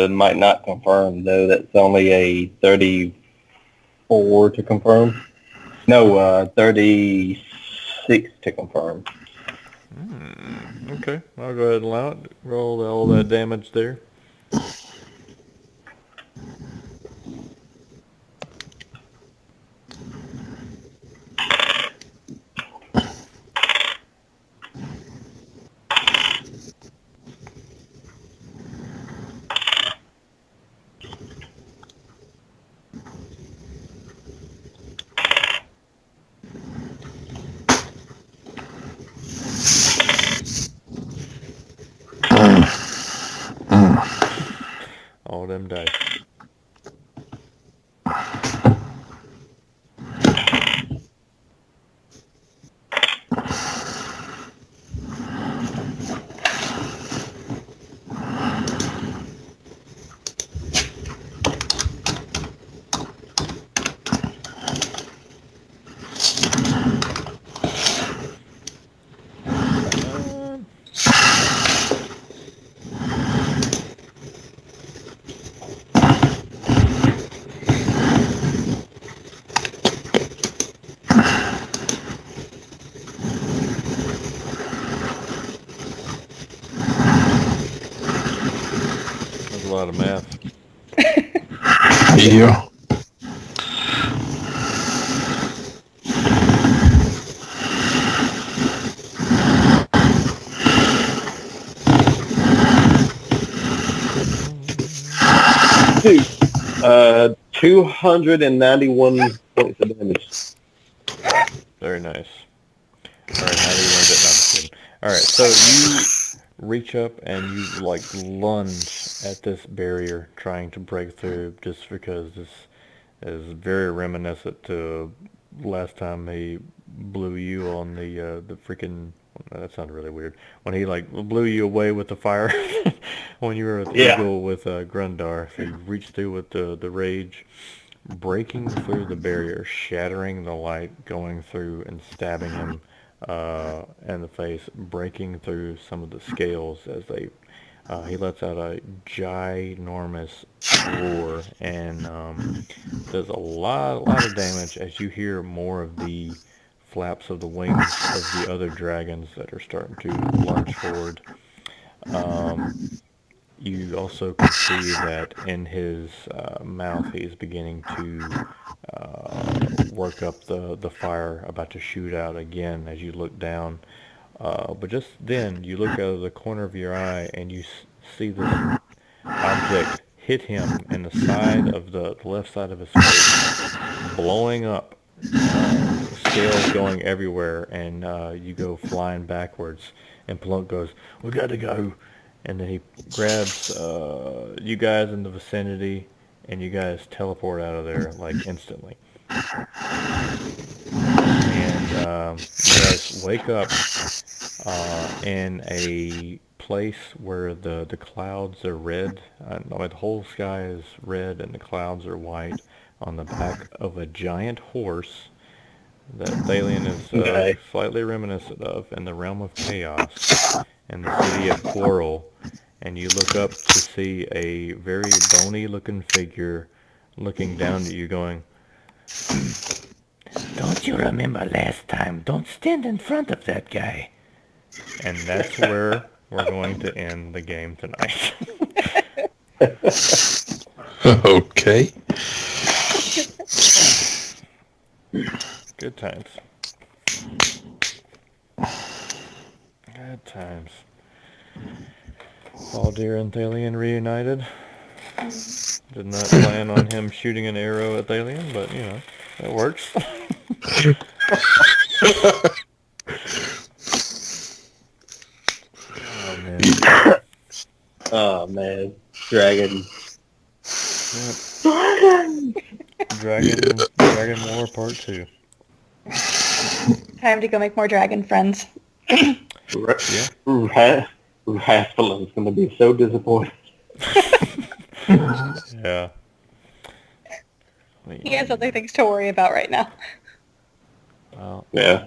might not confirm, though. That's only a 34 to confirm. No, 36 to confirm. Okay, I'll go ahead and allow it. Roll all that damage there. All them dice. That's a lot of math. Yeah. Dude, 291 points of damage. Very nice. All right, how do you want to do it? No, I'm just kidding. All right, so you reach up and you like lunge at this barrier, trying to break through, just because this is very reminiscent to last time he blew you on the freaking. That sounded really weird. When he like blew you away with the fire, when you were with Yeah. Eagle with Grundar, so you reached through with the rage, breaking through the barrier, shattering the light, going through and stabbing him in the face, breaking through some of the scales as he lets out a ginormous roar and does a lot of damage as you hear more of the flaps of the wings of the other dragons that are starting to lunge forward. You also can see that in his mouth he's beginning to work up the fire about to shoot out again as you look down. But just then you look out of the corner of your eye and you see this object hit him in the side of the left side of his face, blowing up, scales going everywhere, and you go flying backwards. And Plunk goes, "We gotta go," and then he grabs you guys in the vicinity, and you guys teleport out of there like instantly. you guys wake up in a place where the clouds are red. The whole sky is red and the clouds are white on the back of a giant horse that Thalian is Okay. slightly reminiscent of in the realm of chaos in the city of Quarrel. And you look up to see a very bony looking figure looking down at you going, "Don't you remember last time? Don't stand in front of that guy." And that's where we're going to end the game tonight. Okay. Good times. Good times. Baldir and Thalian reunited. Did not plan on him shooting an arrow at Thalian, but you know, it works. Oh man. Oh man, dragon. Yep. Dragon War Part 2. Time to go make more dragon friends. Yeah. Raspalin's gonna be so disappointed. Yeah. He has other things to worry about right now. Well, Yeah.